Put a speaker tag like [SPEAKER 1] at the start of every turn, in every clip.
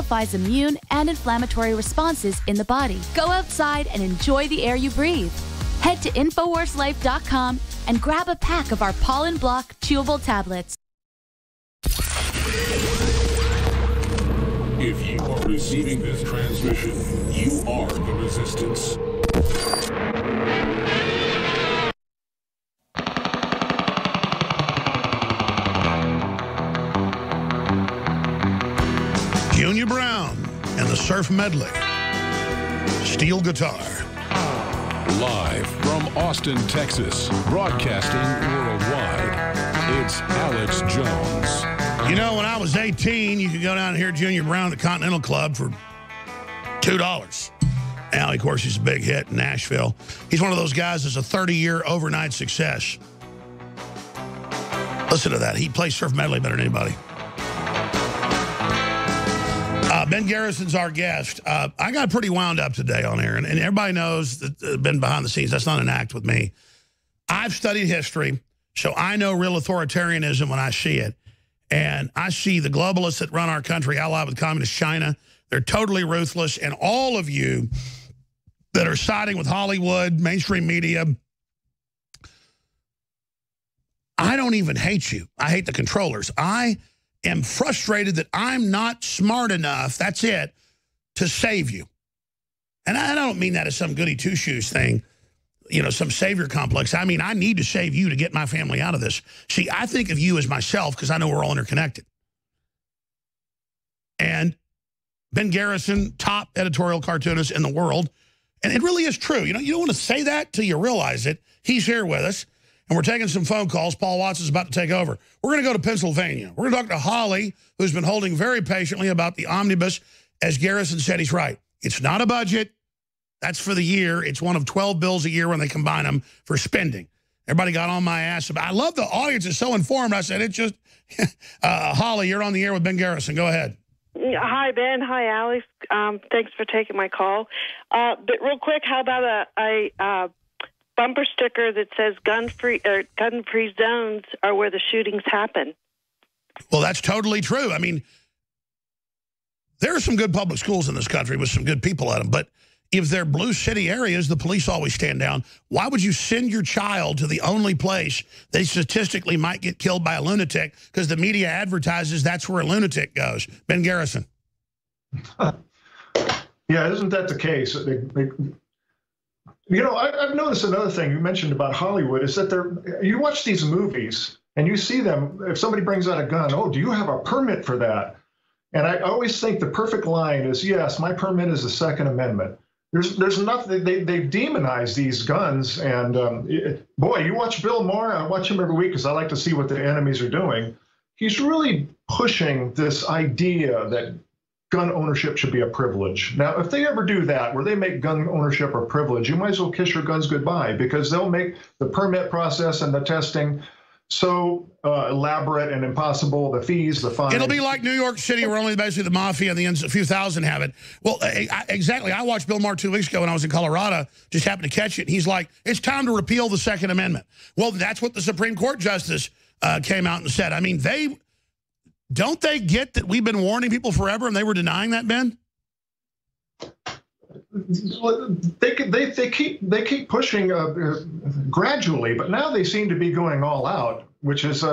[SPEAKER 1] amplifies immune and inflammatory responses in the body. Go outside and enjoy the air you breathe. Head to InfoWarsLife.com and grab a pack of our pollen block chewable tablets.
[SPEAKER 2] If you are receiving this transmission, you are the resistance.
[SPEAKER 3] Junior Brown and the Surf Medley. Steel guitar.
[SPEAKER 2] Live from Austin, Texas, broadcasting worldwide, it's Alex Jones.
[SPEAKER 3] You know, when I was 18, you could go down and hear Junior Brown at the Continental Club for $2. Now, of course, he's a big hit in Nashville. He's one of those guys that's a 30-year overnight success. Listen to that. He plays Surf Medley better than anybody. Ben Garrison's our guest. I got pretty wound up today on air, and everybody knows that been behind the scenes. That's not an act with me. I've studied history, so I know real authoritarianism when I see it. And I see the globalists that run our country allied with communist China. They're totally ruthless. And all of you that are siding with Hollywood, mainstream media, I don't even hate you. I hate the controllers. I am frustrated that I'm not smart enough, that's it, to save you. And I don't mean that as some goody two-shoes thing, you know, some savior complex. I mean, I need to save you to get my family out of this. See, I think of you as myself because I know we're all interconnected. And Ben Garrison, top editorial cartoonist in the world, and it really is true. You know, you don't want to say that till you realize it. He's here with us. And we're taking some phone calls. Paul Watts is about to take over. We're going to go to Pennsylvania. We're going to talk to Holly, who's been holding very patiently about the omnibus. As Garrison said, he's right. It's not a budget. That's for the year. It's one of 12 bills a year when they combine them for spending. Everybody got on my ass about. I love the audience is so informed. I said, it's just, Holly, you're on the air with Ben Garrison. Go ahead.
[SPEAKER 4] Hi, Ben. Hi, Alex. Thanks for taking my call. But real quick, how about a bumper sticker that says gun-free zones are where the shootings happen?
[SPEAKER 3] Well, that's totally true. I mean, there are some good public schools in this country with some good people at them, but if they're blue city areas, the police always stand down. Why would you send your child to the only place they statistically might get killed by a lunatic because the media advertises that's where a lunatic goes? Ben Garrison.
[SPEAKER 5] Yeah, isn't that the case? You know, I've noticed another thing you mentioned about Hollywood is that you watch these movies and you see them, if somebody brings out a gun, oh, do you have a permit for that? And I always think the perfect line is, yes, my permit is the Second Amendment. There's nothing, they've demonized these guns. And boy, you watch Bill Maher, I watch him every week because I like to see what the enemies are doing. He's really pushing this idea that gun ownership should be a privilege. Now, if they ever do that, where they make gun ownership a privilege, you might as well kiss your guns goodbye because they'll make the permit process and the testing so elaborate and impossible, the fees, the fines.
[SPEAKER 3] It'll be like New York City where only basically the mafia and a few thousand have it. Well, exactly. I watched Bill Maher 2 weeks ago when I was in Colorado, just happened to catch it. He's like, it's time to repeal the Second Amendment. Well, that's what the Supreme Court justice came out and said. I mean, don't they get that we've been warning people forever and they were denying that, Ben?
[SPEAKER 5] They keep pushing gradually, but now they seem to be going all out, which is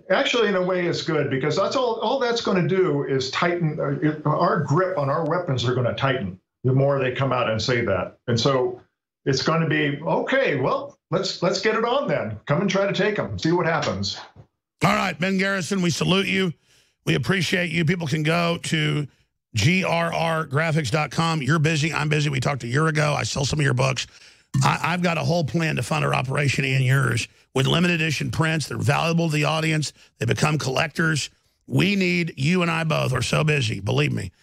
[SPEAKER 5] actually in a way is good because that's all that's going to do is tighten our grip on our weapons are going to tighten the more they come out and say that, and so it's going to be okay. Well, let's get it on then. Come and try to take them. See what happens.
[SPEAKER 3] All right, Ben Garrison, we salute you. We appreciate you. People can go to grrgraphics.com. You're busy. I'm busy. We talked a year ago. I sell some of your books. I've got a whole plan to fund our operation and yours with limited edition prints. They're valuable to the audience. They become collectors. We need, you and I both are so busy, believe me.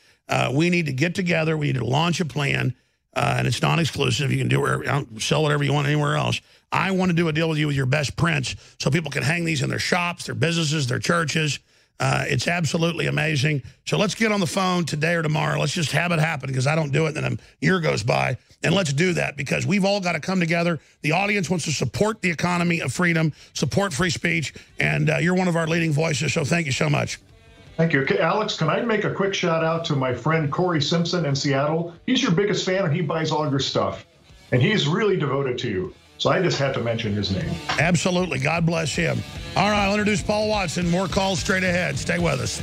[SPEAKER 3] We need to get together. We need to launch a plan, and it's non-exclusive. You can do whatever, sell whatever you want anywhere else. I want to do a deal with you with your best prints so people can hang these in their shops, their businesses, their churches. It's absolutely amazing. So let's get on the phone today or tomorrow. Let's just have it happen because I don't do it and then a year goes by. And let's do that because we've all got to come together. The audience wants to support the economy of freedom, support free speech, and you're one of our leading voices, so thank you so much.
[SPEAKER 5] Thank you. Okay, Alex, can I make a quick shout out to my friend Corey Simpson in Seattle? He's your biggest fan and he buys all your stuff. And he's really devoted to you. So I just had to mention his name.
[SPEAKER 3] Absolutely. God bless him. All right, I'll introduce Paul Watson. More calls straight ahead. Stay with us.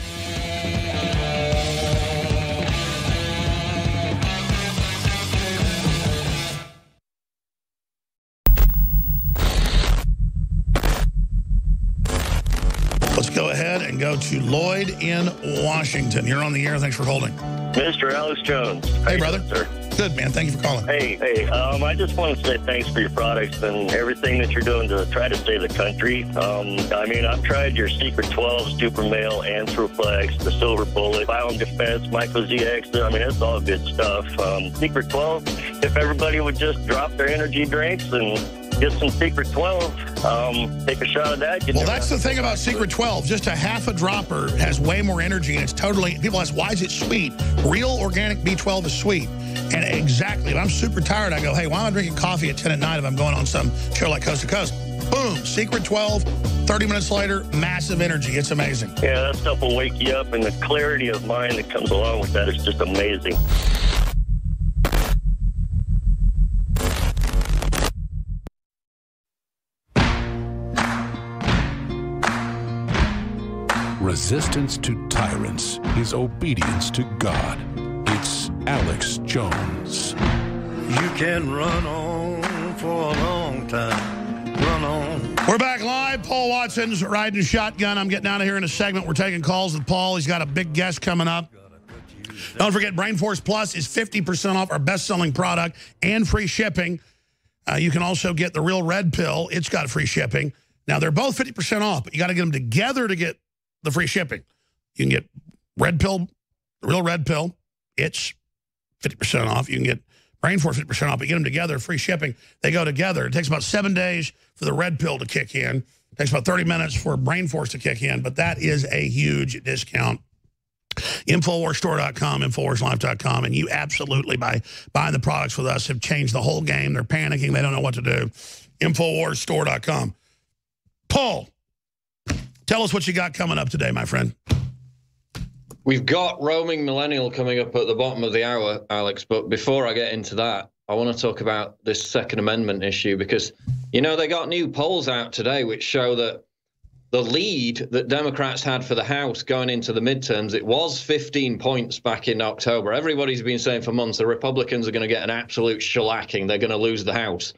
[SPEAKER 3] Let's go ahead and go to Lloyd in Washington. You're on the air. Thanks for holding.
[SPEAKER 6] Mr. Alex Jones.
[SPEAKER 3] Hey, brother.
[SPEAKER 6] Sir.
[SPEAKER 3] Good, man. Thank you for calling.
[SPEAKER 6] I just want to say thanks for your products and everything that you're doing to try to save the country. I've tried your Secret 12, Super Male, Anthroplex, the Silver Bullet, Biome Defense, Myco ZX. It's all good stuff. Secret 12, if everybody would just drop their energy drinks and get some Secret 12, take a shot of that.
[SPEAKER 3] Well, that's the thing about Secret 12. Just a half a dropper has way more energy, and it's totally, people ask, why is it sweet? Real organic B12 is sweet. And exactly, if I'm super tired, I go, hey, why am I drinking coffee at 10 at night if I'm going on some show like Coast to Coast? Boom, Secret 12, 30 minutes later, massive energy. It's amazing.
[SPEAKER 6] Yeah, that stuff will wake you up, and the clarity of mind that comes along with that is just amazing.
[SPEAKER 2] Resistance to tyrants is obedience to God. It's Alex Jones.
[SPEAKER 7] You can run on for a long time. Run on.
[SPEAKER 3] We're back live. Paul Watson's riding shotgun. I'm getting out of here in a segment. We're taking calls with Paul. He's got a big guest coming up. Don't forget, Brain Force Plus is 50% off our best-selling product and free shipping. You can also get the Real Red Pill. It's got free shipping. Now, they're both 50% off, but you got to get them together to get the free shipping. You can get Red Pill, the Real Red Pill. It's 50% off. You can get Brain Force 50% off, but get them together, free shipping. They go together. It takes about 7 days for the Red Pill to kick in. It takes about 30 minutes for Brain Force to kick in, but that is a huge discount. InfoWarsStore.com, InfoWarsLife.com, and you absolutely, by buying the products with us, have changed the whole game. They're panicking. They don't know what to do. InfoWarsStore.com. Paul, tell us what you got coming up today, my friend.
[SPEAKER 8] We've got Roaming Millennial coming up at the bottom of the hour, Alex, but before I get into that, I want to talk about this Second Amendment issue because, you know, they got new polls out today which show that the lead that Democrats had for the House going into the midterms, it was 15 points back in October. Everybody's been saying for months the Republicans are going to get an absolute shellacking. They're going to lose the House.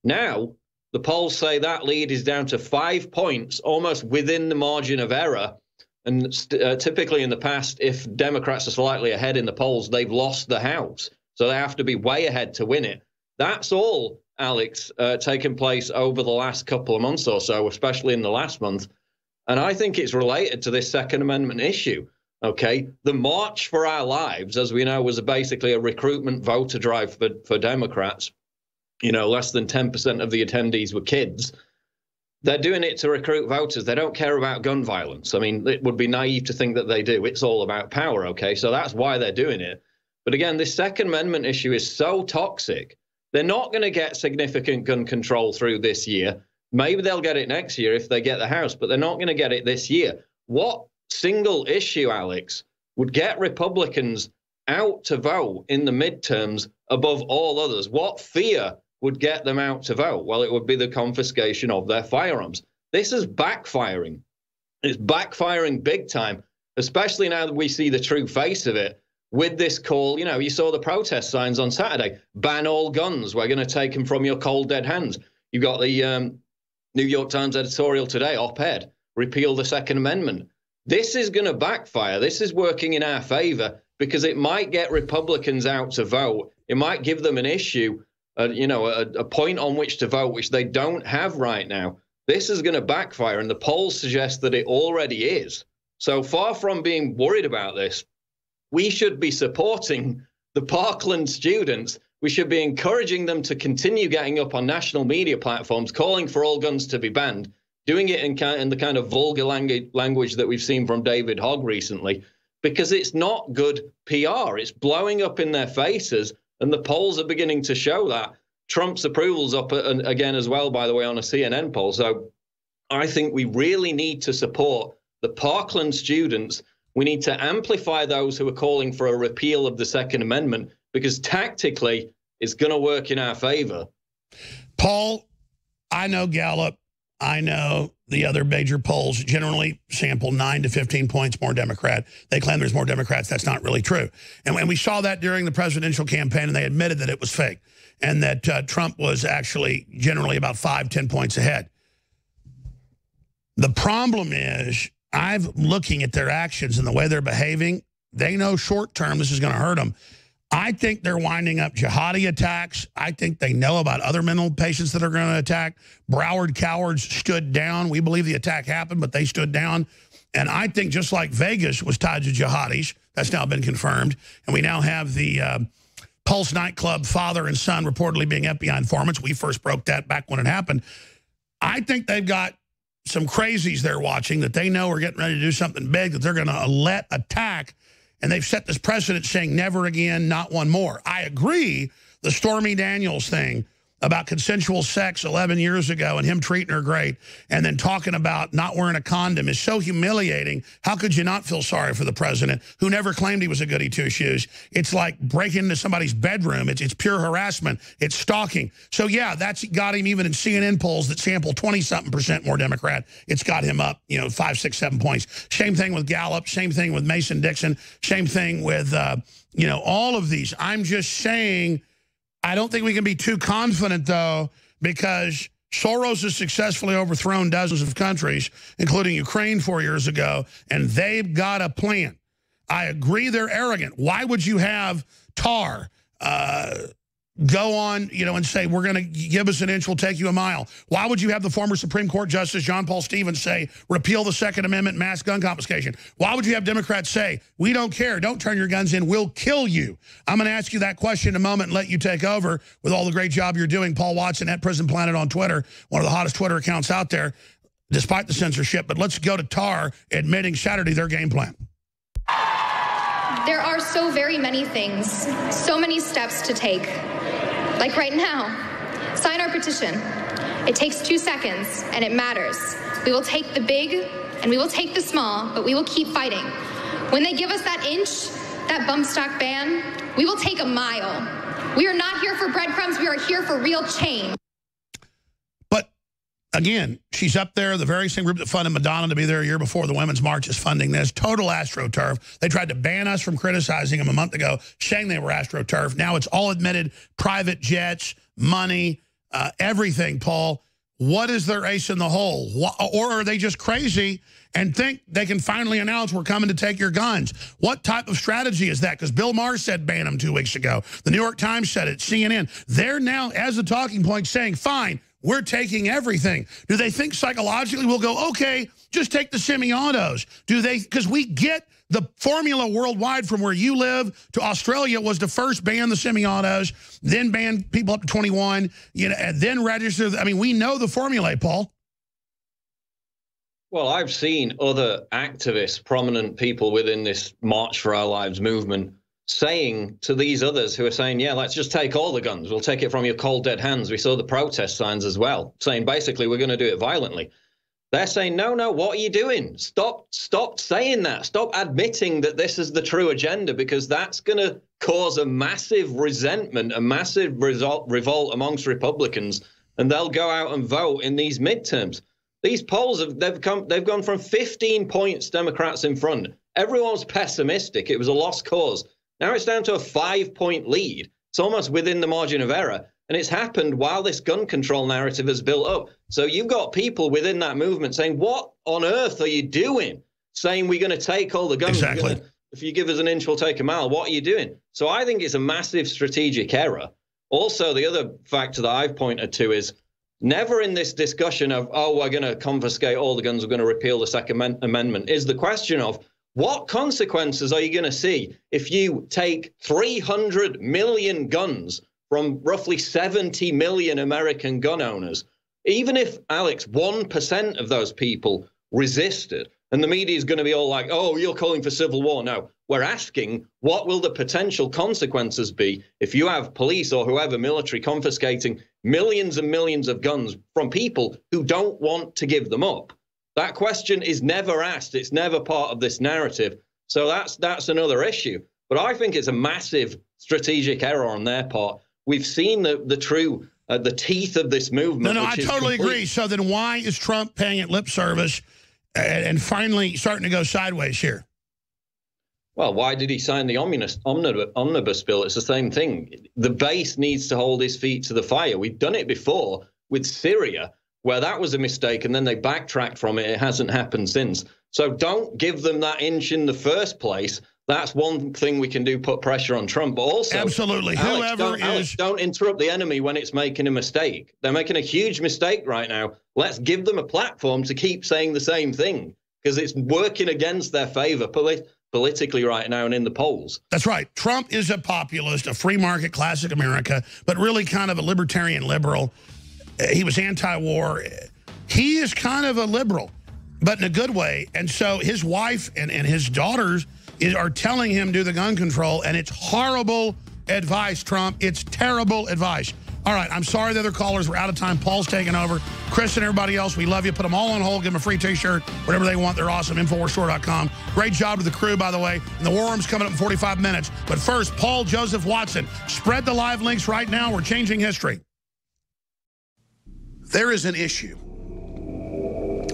[SPEAKER 8] Now, the polls say that lead is down to 5 points, almost within the margin of error. And typically in the past, if Democrats are slightly ahead in the polls, they've lost the House. So they have to be way ahead to win it. That's all, Alex, taken place over the last couple of months or so, especially in the last month. And I think it's related to this Second Amendment issue. Okay, the March for Our Lives, as we know, was basically a recruitment voter drive for Democrats. You know, less than 10% of the attendees were kids. They're doing it to recruit voters. They don't care about gun violence. I mean, it would be naive to think that they do. It's all about power, okay? So that's why they're doing it. But again, this Second Amendment issue is so toxic. They're not going to get significant gun control through this year. Maybe they'll get it next year if they get the House, but they're not going to get it this year. What single issue, Alex, would get Republicans out to vote in the midterms above all others? What fear would get them out to vote? Well, it would be the confiscation of their firearms. This is backfiring. It's backfiring big time, especially now that we see the true face of it with this call. You know, you saw the protest signs on Saturday. Ban all guns. We're going to take them from your cold, dead hands. You've got the New York Times editorial today, op-ed, repeal the Second Amendment. This is going to backfire. This is working in our favor because it might get Republicans out to vote. It might give them an issue, a point on which to vote, which they don't have right now. This is going to backfire, and the polls suggest that it already is. So far from being worried about this, we should be supporting the Parkland students. We should be encouraging them to continue getting up on national media platforms, calling for all guns to be banned, doing it in the kind of vulgar language that we've seen from David Hogg recently, because it's not good PR. It's blowing up in their faces, and the polls are beginning to show that. Trump's approval's up again as well, by the way, on a CNN poll. So I think we really need to support the Parkland students We need to amplify those who are calling for a repeal of the Second Amendment, because tactically it's going to work in our favor.
[SPEAKER 3] Paul, I know Gallup, I know the other major polls generally sample 9 to 15 points more Democrat. They claim there's more Democrats. That's not really true. And when we saw that during the presidential campaign, and they admitted that it was fake, and that Trump was actually generally about 5-10 points ahead. The problem is, I'm looking at their actions and the way they're behaving. They know short term this is going to hurt them. I think they're winding up jihadi attacks. I think they know about other mental patients that are going to attack. Broward cowards stood down. We believe the attack happened, but they stood down. And I think just like Vegas was tied to jihadis, that's now been confirmed. And we now have the Pulse nightclub father and son reportedly being FBI informants. We first broke that back when it happened. I think they've got some crazies they're watching that they know are getting ready to do something big that they're going to let attack. And they've set this precedent saying never again, not one more. I agree, the Stormy Daniels thing about consensual sex 11 years ago and him treating her great and then talking about not wearing a condom is so humiliating. How could you not feel sorry for the president who never claimed he was a goody two-shoes? It's like breaking into somebody's bedroom. It's pure harassment. It's stalking. So, yeah, that's got him even in CNN polls that sample 20-something% more Democrat. It's got him up, 5, 6, 7 points. Same thing with Gallup. Same thing with Mason-Dixon. Same thing with, all of these. I'm just saying, I don't think we can be too confident, though, because Soros has successfully overthrown dozens of countries, including Ukraine 4 years ago, and they've got a plan. I agree they're arrogant. Why would you have Tar go on, and say, we're going to give us an inch, we'll take you a mile? Why would you have the former Supreme Court Justice John Paul Stevens say, repeal the Second Amendment, mass gun confiscation? Why would you have Democrats say, we don't care, don't turn your guns in, we'll kill you? I'm going to ask you that question in a moment and let you take over with all the great job you're doing. Paul Watson at Prison Planet on Twitter, one of the hottest Twitter accounts out there, despite the censorship. But let's go to Tar admitting Saturday their game plan.
[SPEAKER 9] There are so very many things, so many steps to take. Like right now, sign our petition. It takes 2 seconds, and it matters. We will take the big, and we will take the small, but we will keep fighting. When they give us that inch, that bump stock ban, we will take a mile. We are not here for breadcrumbs. We are here for real change.
[SPEAKER 3] But, again, she's up there. The very same group that funded Madonna to be there a year before the Women's March is funding this. Total AstroTurf. They tried to ban us from criticizing them a month ago, saying they were AstroTurf. Now it's all admitted, private jets, money, everything, Paul. What is their ace in the hole? Or are they just crazy and think they can finally announce we're coming to take your guns? What type of strategy is that? Because Bill Maher said ban them 2 weeks ago. The New York Times said it, CNN. They're now, as a talking point, saying, fine, we're taking everything. Do they think psychologically we'll go, okay, just take the semi-autos? Do they, because we get the formula worldwide from where you live to Australia was to first ban the semi-autos, then ban people up to 21, and then register. I mean, we know the formula, Paul.
[SPEAKER 8] Well, I've seen other activists, prominent people within this March for Our Lives movement saying to these others who are saying, yeah, let's just take all the guns. We'll take it from your cold, dead hands. We saw the protest signs as well, saying basically we're going to do it violently. They're saying, no, what are you doing? Stop saying that. Stop admitting that this is the true agenda, because that's going to cause a massive resentment, a massive revolt amongst Republicans, and they'll go out and vote in these midterms. These polls, they've gone from 15 points Democrats in front. Everyone's pessimistic. It was a lost cause. Now it's down to a 5-point lead. It's almost within the margin of error. And it's happened while this gun control narrative has built up. So you've got people within that movement saying, what on earth are you doing? Saying we're going to take all the guns.
[SPEAKER 3] Exactly.
[SPEAKER 8] If you give us an inch, we'll take a mile. What are you doing? So I think it's a massive strategic error. Also, the other factor that I've pointed to is never in this discussion of, oh, we're going to confiscate all the guns, we're going to repeal the Second Amendment, is the question of, what consequences are you going to see if you take 300 million guns from roughly 70 million American gun owners? Even if, Alex, 1% of those people resisted, and the media is going to be all like, oh, you're calling for civil war. No, we're asking, what will the potential consequences be if you have police or whoever, military, confiscating millions and millions of guns from people who don't want to give them up? That question is never asked. It's never part of this narrative. So that's another issue. But I think it's a massive strategic error on their part. We've seen the true the teeth of this movement.
[SPEAKER 3] No, I totally agree. So then why is Trump paying it lip service and finally starting to go sideways here?
[SPEAKER 8] Well, why did he sign the omnibus bill? It's the same thing. The base needs to hold his feet to the fire. We've done it before with Syria, where that was a mistake, and then they backtracked from it. It hasn't happened since. So don't give them that inch in the first place. That's one thing we can do, put pressure on Trump. But also,
[SPEAKER 3] absolutely,
[SPEAKER 8] Alex, don't interrupt the enemy when it's making a mistake. They're making a huge mistake right now. Let's give them a platform to keep saying the same thing, because it's working against their favor politically right now and in the polls.
[SPEAKER 3] That's right. Trump is a populist, a free market, classic America, but really kind of a libertarian liberal. He was anti-war. He is kind of a liberal, but in a good way. And so his wife and his daughters are telling him do the gun control, and it's horrible advice, Trump. It's terrible advice. All right, I'm sorry the other callers were out of time. Paul's taking over. Chris and everybody else, we love you. Put them all on hold. Give them a free T-shirt, whatever they want. They're awesome. InfoWarsStore.com. Great job to the crew, by the way. And the War Room's coming up in 45 minutes. But first, Paul Joseph Watson. Spread the live links right now. We're changing history. There is an issue.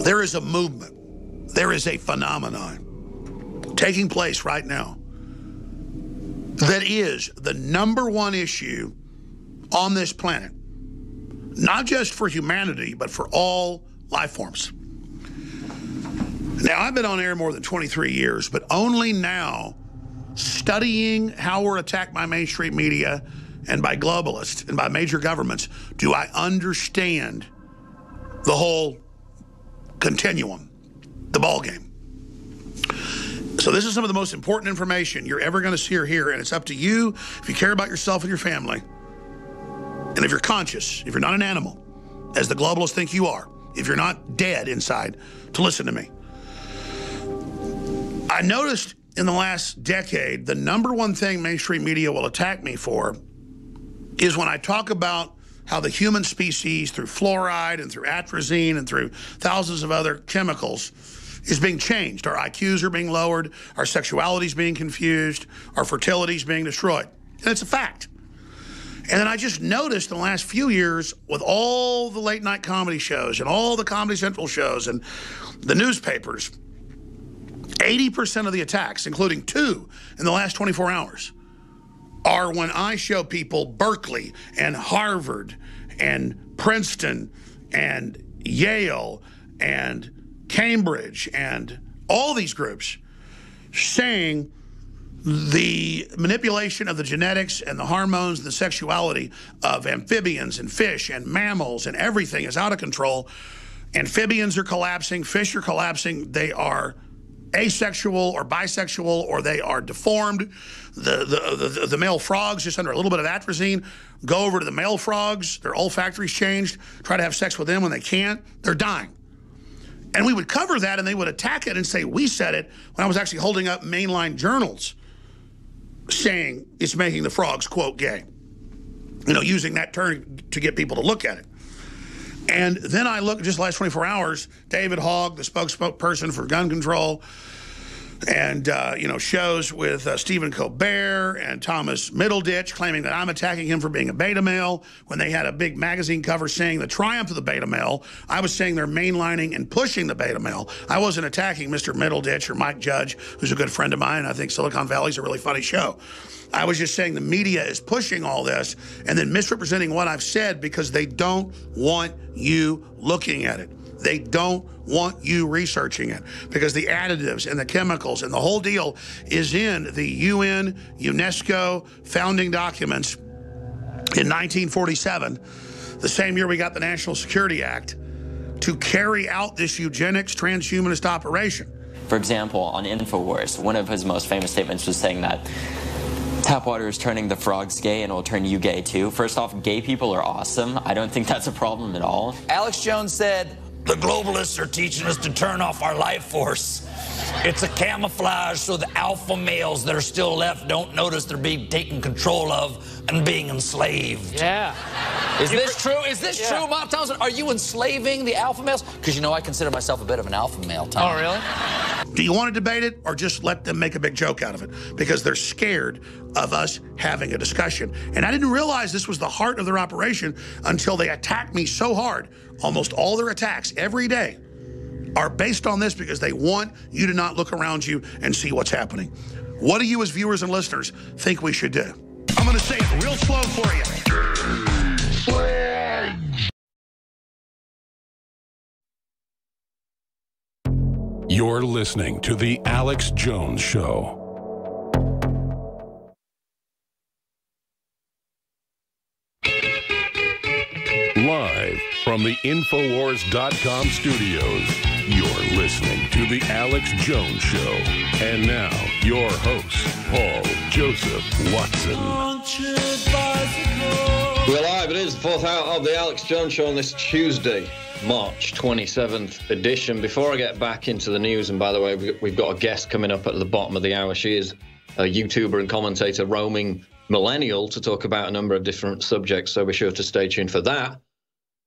[SPEAKER 3] There is a movement. There is a phenomenon taking place right now that is the #1 issue on this planet, not just for humanity, but for all life forms. Now, I've been on air more than 23 years, but only now, studying how we're attacked by mainstream media and by globalists and by major governments, do I understand the whole continuum, the ball game. So this is some of the most important information you're ever going to see or hear, and it's up to you if you care about yourself and your family, and if you're conscious, if you're not an animal, as the globalists think you are, if you're not dead inside, to listen to me. I noticed in the last decade, the #1 thing mainstream media will attack me for is when I talk about how the human species, through fluoride and through atrazine and through thousands of other chemicals, is being changed. Our IQs are being lowered, our sexuality is being confused, our fertility is being destroyed. And it's a fact. And then I just noticed in the last few years, with all the late night comedy shows and all the Comedy Central shows and the newspapers, 80% of the attacks, including 2 in the last 24 hours, are when I show people Berkeley and Harvard and Princeton and Yale and Cambridge and all these groups saying the manipulation of the genetics and the hormones and the sexuality of amphibians and fish and mammals and everything is out of control. Amphibians are collapsing, fish are collapsing, they are asexual or bisexual, or they are deformed. The male frogs, just under a little bit of atrazine, go over to the male frogs, their olfactory's changed, try to have sex with them when they can't, they're dying. And we would cover that and they would attack it and say, we said it, when I was actually holding up mainline journals saying it's making the frogs, quote, gay. You know, using that term to get people to look at it. And then I look, just the last 24 hours, David Hogg, the spokesperson for gun control, and, you know, shows with Stephen Colbert and Thomas Middleditch claiming that I'm attacking him for being a beta male when they had a big magazine cover saying the triumph of the beta male. I was saying they're mainlining and pushing the beta male. I wasn't attacking Mr. Middleditch or Mike Judge, who's a good friend of mine. I think Silicon Valley's a really funny show. I was just saying the media is pushing all this and then misrepresenting what I've said because they don't want you looking at it. They don't want you researching it because the additives and the chemicals and the whole deal is in the UN, UNESCO founding documents in 1947, the same year we got the National Security Act, to carry out this eugenics transhumanist operation.
[SPEAKER 10] For example, on InfoWars, one of his most famous statements was saying that tap water is turning the frogs gay and it will turn you gay too. First off, gay people are awesome. I don't think that's a problem at all.
[SPEAKER 11] Alex Jones said, the globalists are teaching us to turn off our life force. It's a camouflage so the alpha males that are still left don't notice they're being taken control of and being enslaved.
[SPEAKER 12] Yeah.
[SPEAKER 11] Is this true? Is this true, Bob Thompson? Are you enslaving the alpha males? Because, you know, I consider myself a bit of an alpha male, Tom.
[SPEAKER 12] Oh, really?
[SPEAKER 3] Do you want to debate it, or just let them make a big joke out of it? Because they're scared of us having a discussion. And I didn't realize this was the heart of their operation until they attacked me so hard. Almost all their attacks every day are based on this, because they want you to not look around you and see what's happening. What do you as viewers and listeners think we should do? I'm going to say it real slow for you.
[SPEAKER 2] You're listening to The Alex Jones Show. Live from the Infowars.com studios, you're listening to The Alex Jones Show. And now, your host, Paul Joseph Watson.
[SPEAKER 8] We're live. It is the fourth hour of The Alex Jones Show on this Tuesday, March 27th edition. Before I get back into the news, and by the way, we've got a guest coming up at the bottom of the hour. She is a YouTuber and commentator, roaming millennial, to talk about a number of different subjects, so be sure to stay tuned for that.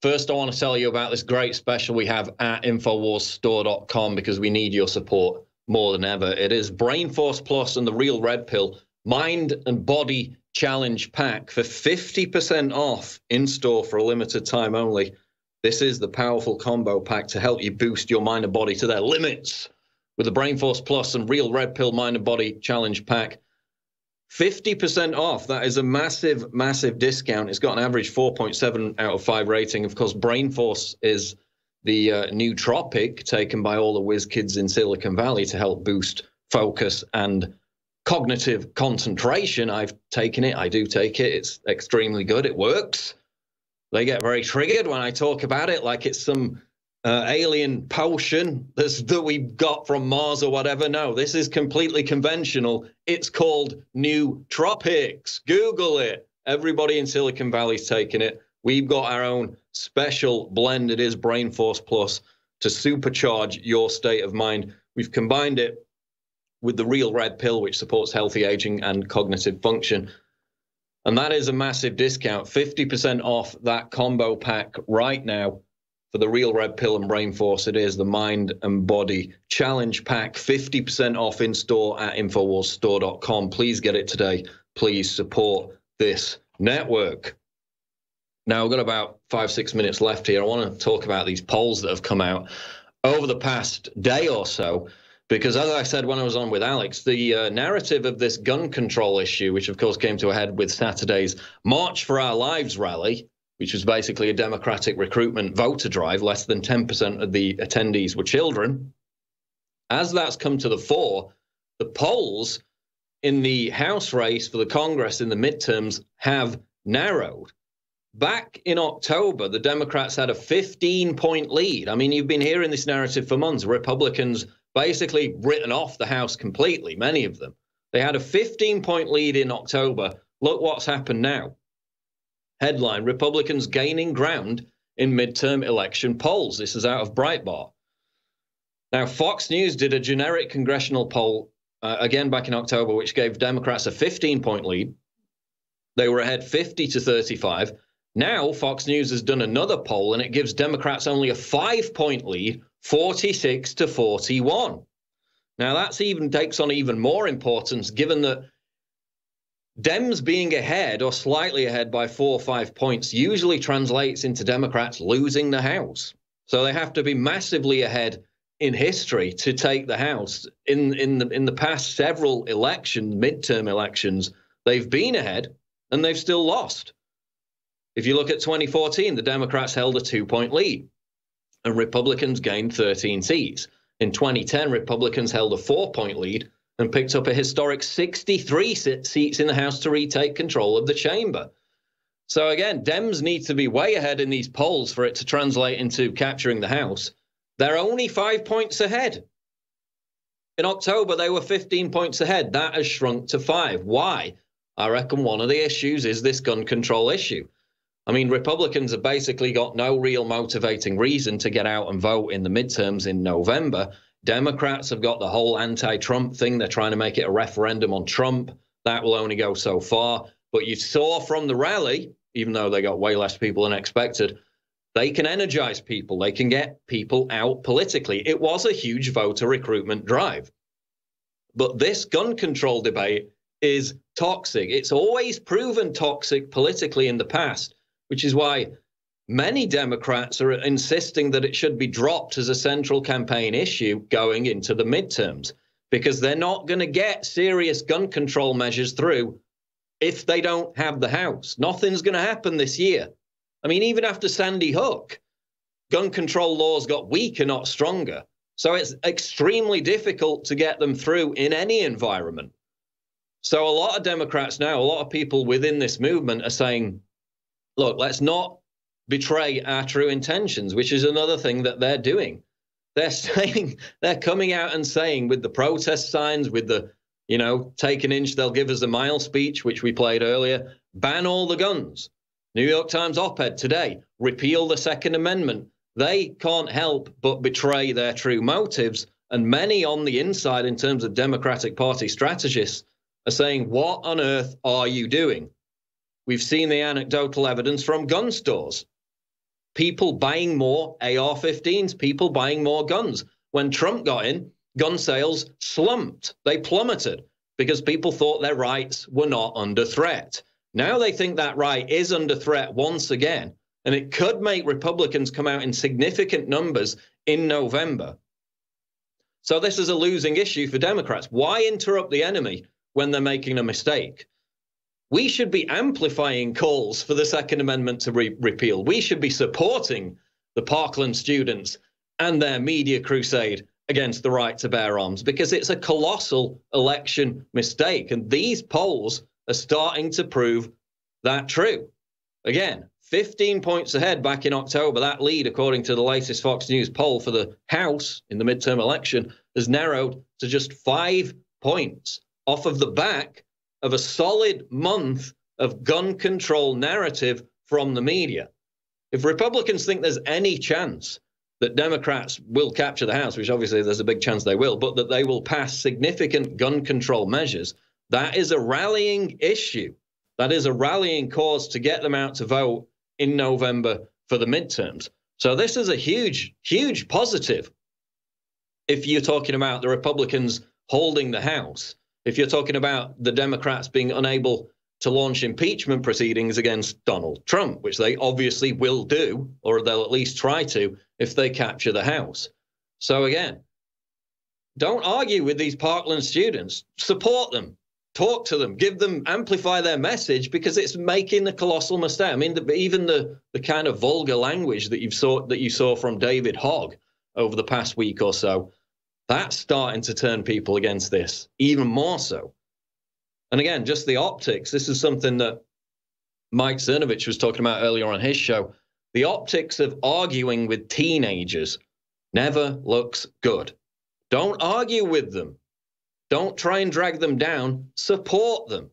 [SPEAKER 8] First, I want to tell you about this great special we have at InfoWarsStore.com, because we need your support more than ever. It is Brain Force Plus and the Real Red Pill Mind and Body Challenge Pack for 50% off in store for a limited time only. This is the powerful combo pack to help you boost your mind and body to their limits. With the Brain Force Plus and Real Red Pill Mind and Body Challenge Pack, 50% off. That is a massive, massive discount. It's got an average 4.7 out of 5 rating. Of course, Brain Force is the nootropic taken by all the whiz kids in Silicon Valley to help boost focus and cognitive concentration. I've taken it. I do take it. It's extremely good. It works. They get very triggered when I talk about it, like it's some alien potion that we got from Mars or whatever. No, this is completely conventional. It's called nootropics. Google it. Everybody in Silicon Valley's taking it. We've got our own special blend. It is Brain Force Plus to supercharge your state of mind. We've combined it with the Real Red Pill, which supports healthy aging and cognitive function. And that is a massive discount, 50% off that combo pack right now for the Real Red Pill and Brain Force. It is the Mind and Body Challenge Pack, 50% off in store at InfoWarsStore.com. Please get it today. Please support this network. Now, we've got about 5-6 minutes left here. I want to talk about these polls that have come out over the past day or so. Because as I said when I was on with Alex, the narrative of this gun control issue, which of course came to a head with Saturday's March for Our Lives rally, which was basically a Democratic recruitment voter drive, less than 10% of the attendees were children. As that's come to the fore, the polls in the House race for the Congress in the midterms have narrowed. Back in October, the Democrats had a 15-point lead. I mean, you've been hearing this narrative for months. Republicans basically written off the House completely, many of them. They had a 15-point lead in October. Look what's happened now. Headline, Republicans gaining ground in midterm election polls. This is out of Breitbart. Now, Fox News did a generic congressional poll, again back in October, which gave Democrats a 15-point lead. They were ahead 50-35. Now, Fox News has done another poll, and it gives Democrats only a 5-point lead, 46-41. Now, that's even takes on even more importance, given that Dems being ahead or slightly ahead by 4 or 5 points usually translates into Democrats losing the House. So they have to be massively ahead in history to take the House. In the past several elections, midterm elections, they've been ahead and they've still lost. If you look at 2014, the Democrats held a 2-point lead and Republicans gained 13 seats. In 2010, Republicans held a 4-point lead and picked up a historic 63 seats in the House to retake control of the chamber. So again, Dems need to be way ahead in these polls for it to translate into capturing the House. They're only 5 points ahead. In October, they were 15 points ahead. That has shrunk to 5. Why? I reckon one of the issues is this gun control issue. I mean, Republicans have basically got no real motivating reason to get out and vote in the midterms in November. Democrats have got the whole anti-Trump thing. They're trying to make it a referendum on Trump. That will only go so far. But you saw from the rally, even though they got way less people than expected, They can energize people. They can get people out politically. It was a huge voter recruitment drive. But this gun control debate is toxic. It's always proven toxic politically in the past, which is why many Democrats are insisting that it should be dropped as a central campaign issue going into the midterms, because they're not going to get serious gun control measures through if they don't have the House. Nothing's going to happen this year. I mean, even after Sandy Hook, gun control laws got weaker, not stronger. So it's extremely difficult to get them through in any environment. So a lot of Democrats now, a lot of people within this movement are saying, look, let's not betray our true intentions, which is another thing that they're doing. They're saying, they're coming out and saying with the protest signs, with the, take an inch, they'll give us a mile speech, which we played earlier, ban all the guns. New York Times op-ed today, repeal the Second Amendment. They can't help but betray their true motives. And many on the inside, in terms of Democratic Party strategists, are saying, what on earth are you doing? We've seen the anecdotal evidence from gun stores. People buying more AR-15s, people buying more guns. When Trump got in, gun sales slumped. They plummeted because people thought their rights were not under threat. Now they think that right is under threat once again, and it could make Republicans come out in significant numbers in November. So this is a losing issue for Democrats. Why interrupt the enemy when they're making a mistake? We should be amplifying calls for the Second Amendment to repeal. We should be supporting the Parkland students and their media crusade against the right to bear arms, because it's a colossal election mistake. And these polls are starting to prove that true. Again, 15 points ahead back in October. That lead, according to the latest Fox News poll for the House in the midterm election, has narrowed to just 5 points off of the back of a solid month of gun control narrative from the media. If Republicans think there's any chance that Democrats will capture the House, which obviously there's a big chance they will, but that they will pass significant gun control measures, that is a rallying issue. That is a rallying cause to get them out to vote in November for the midterms. So this is a huge, huge positive if you're talking about the Republicans holding the House. If you're talking about the Democrats being unable to launch impeachment proceedings against Donald Trump, which they obviously will do, or they'll at least try to, if they capture the House. So again, don't argue with these Parkland students. Support them. Talk to them. Give them, amplify their message, because it's making a colossal mistake. I mean, even the kind of vulgar language that you saw from David Hogg over the past week or so, that's starting to turn people against this, even more so. And again, just the optics. This is something that Mike Cernovich was talking about earlier on his show. The optics of arguing with teenagers never looks good. Don't argue with them. Don't try and drag them down. Support them.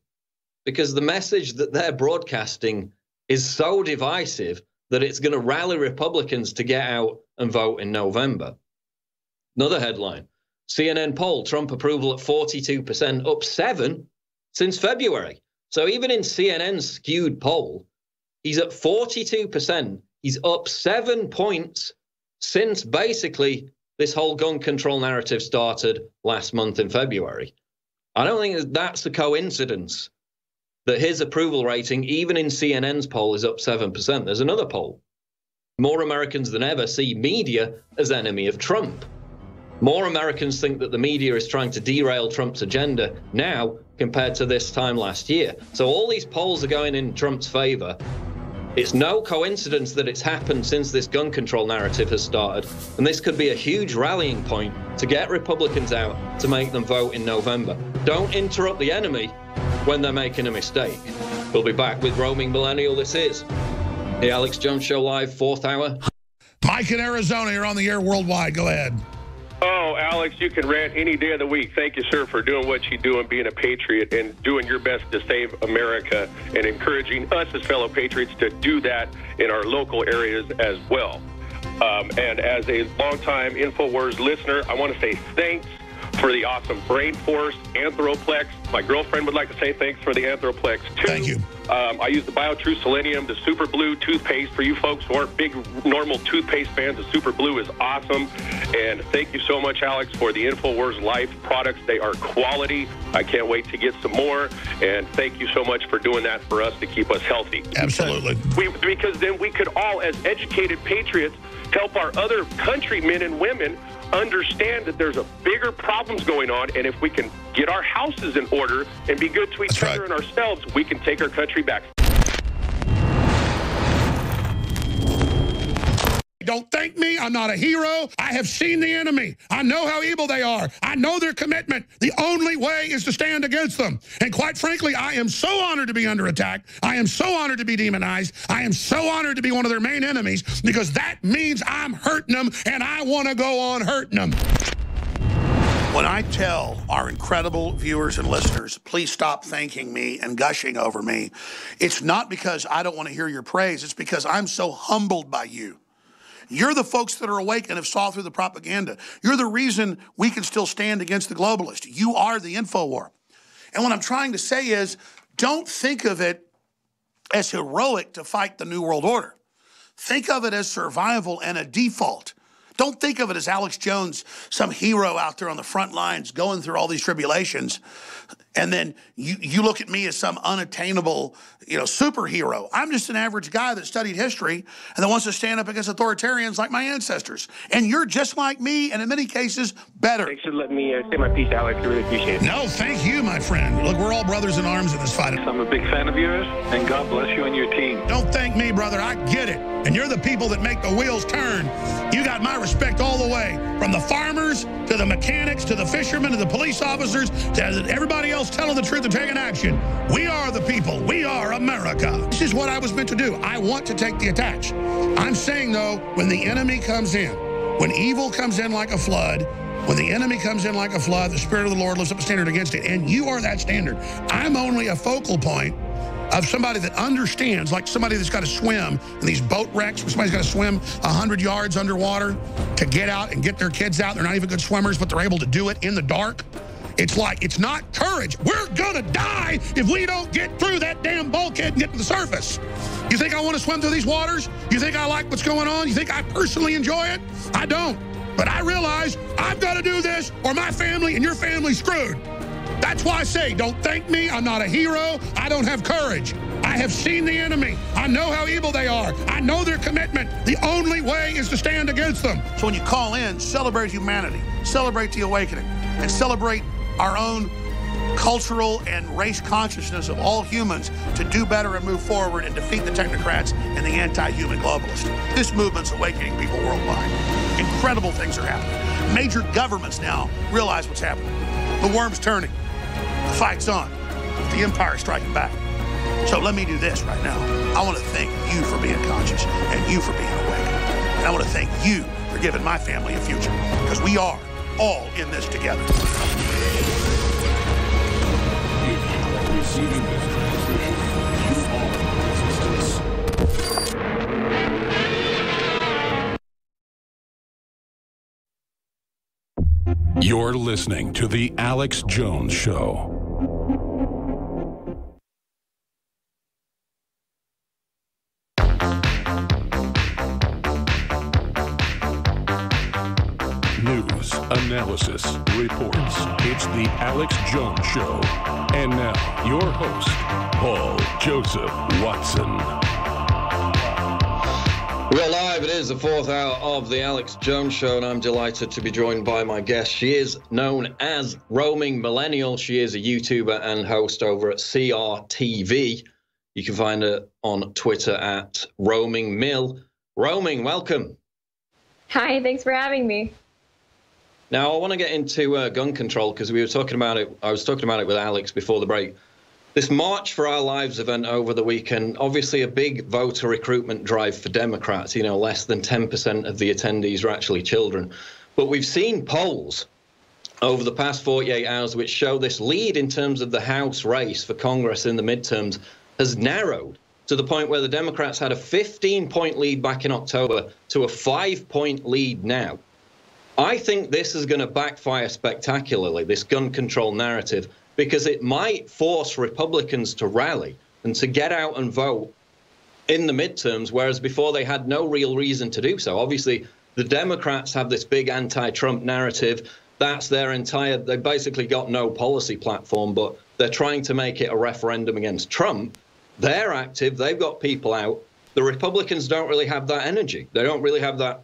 [SPEAKER 8] Because the message that they're broadcasting is so divisive that it's going to rally Republicans to get out and vote in November. Another headline, CNN poll, Trump approval at 42%, up 7 since February. So even in CNN's skewed poll, he's at 42%. He's up 7 points since basically this whole gun control narrative started last month in February. I don't think that's a coincidence that his approval rating, even in CNN's poll, is up 7%. There's another poll. More Americans than ever see media as enemy of Trump. More Americans think that the media is trying to derail Trump's agenda now compared to this time last year. So all these polls are going in Trump's favor. It's no coincidence that it's happened since this gun control narrative has started. And this could be a huge rallying point to get Republicans out to make them vote in November. Don't interrupt the enemy when they're making a mistake. We'll be back with Roaming Millennial. This is the Alex Jones Show Live, 4th hour.
[SPEAKER 3] Mike in Arizona, you're on the air worldwide. Go ahead.
[SPEAKER 12] Oh, Alex, you can rant any day of the week. Thank you, sir, for doing what you do and being a patriot and doing your best to save America and encouraging us as fellow patriots to do that in our local areas as well. And as a longtime InfoWars listener, I want to say thanks for the awesome Brain Force, Anthroplex. My girlfriend would like to say thanks for the Anthroplex, too.
[SPEAKER 3] Thank you.
[SPEAKER 12] I use the BioTrue Selenium, the Super Blue toothpaste. For you folks who aren't big normal toothpaste fans, the Super Blue is awesome. And thank you so much, Alex, for the InfoWars Life products. They are quality. I can't wait to get some more. And thank you so much for doing that for us to keep us healthy.
[SPEAKER 3] Absolutely.
[SPEAKER 12] Because then we could all, as educated patriots, help our other countrymen and women understand that there's a bigger problems going on, and if we can get our houses in order and be good to each other and ourselves, we can take our country back.
[SPEAKER 3] Don't thank me. I'm not a hero. I have seen the enemy. I know how evil they are. I know their commitment. The only way is to stand against them. And quite frankly, I am so honored to be under attack. I am so honored to be demonized. I am so honored to be one of their main enemies, because that means I'm hurting them, and I want to go on hurting them. When I tell our incredible viewers and listeners, please stop thanking me and gushing over me, it's not because I don't want to hear your praise. It's because I'm so humbled by you. You're the folks that are awake and have saw through the propaganda. You're the reason we can still stand against the globalists. You are the InfoWar. And what I'm trying to say is, don't think of it as heroic to fight the New World Order. Think of it as survival and a default. Don't think of it as Alex Jones, some hero out there on the front lines going through all these tribulations. And then you look at me as some unattainable, superhero. I'm just an average guy that studied history and that wants to stand up against authoritarians like my ancestors. And you're just like me, and in many cases, better.
[SPEAKER 12] Thanks for letting me say my piece, Alex. I really appreciate it.
[SPEAKER 3] No, thank you, my friend. Look, we're all brothers in arms in this fight.
[SPEAKER 13] I'm a big fan of yours, and God bless you and your team.
[SPEAKER 3] Don't thank me, brother. I get it. And you're the people that make the wheels turn. You got my respect all the way, from the farmers to the mechanics to the fishermen to the police officers to everybody else telling the truth and taking action. We are the people. We are America. This is what I was meant to do. I want to take the attacks. I'm saying, though, when the enemy comes in, when evil comes in like a flood, when the enemy comes in like a flood, the Spirit of the Lord lifts up a standard against it, and you are that standard. I'm only a focal point of somebody that understands, like somebody that's got to swim in these boat wrecks where somebody's got to swim 100 yards underwater to get out and get their kids out. They're not even good swimmers, but they're able to do it in the dark. It's like, it's not courage. We're going to die if we don't get through that damn bulkhead and get to the surface. You think I want to swim through these waters? You think I like what's going on? You think I personally enjoy it? I don't. But I realize I've got to do this or my family and your family's screwed. That's why I say, don't thank me. I'm not a hero. I don't have courage. I have seen the enemy. I know how evil they are. I know their commitment. The only way is to stand against them. So when you call in, celebrate humanity, celebrate the awakening, and celebrate our own cultural and race consciousness of all humans to do better and move forward and defeat the technocrats and the anti-human globalists. This movement's awakening people worldwide. Incredible things are happening. Major governments now realize what's happening. The worm's turning. The fight's on. The empire's striking back. So let me do this right now. I want to thank you for being conscious and you for being awake. And I want to thank you for giving my family a future, because we are all in this together.
[SPEAKER 2] You're listening to The Alex Jones Show. News, analysis, reports. It's The Alex Jones Show. And now, your host, Paul Joseph Watson.
[SPEAKER 8] We're live. It is the fourth hour of the Alex Jones Show, and I'm delighted to be joined by my guest. She is known as Roaming Millennial. She is a YouTuber and host over at CRTV. You can find her on Twitter at Roaming Mill. Roaming, welcome.
[SPEAKER 14] Hi, thanks for having me.
[SPEAKER 8] Now, I want to get into gun control because we were talking about it. I was talking about it with Alex before the break. This March for Our Lives event over the weekend, obviously a big voter recruitment drive for Democrats. You know, less than 10% of the attendees are actually children. But we've seen polls over the past 48 hours which show this lead in terms of the House race for Congress in the midterms has narrowed to the point where the Democrats had a 15-point lead back in October to a 5-point lead now. I think this is going to backfire spectacularly, this gun control narrative, because it might force Republicans to rally and to get out and vote in the midterms, whereas before they had no real reason to do so. Obviously, the Democrats have this big anti-Trump narrative. That's their entire, they've basically got no policy platform, but they're trying to make it a referendum against Trump. They're active. They've got people out. The Republicans don't really have that energy. They don't really have that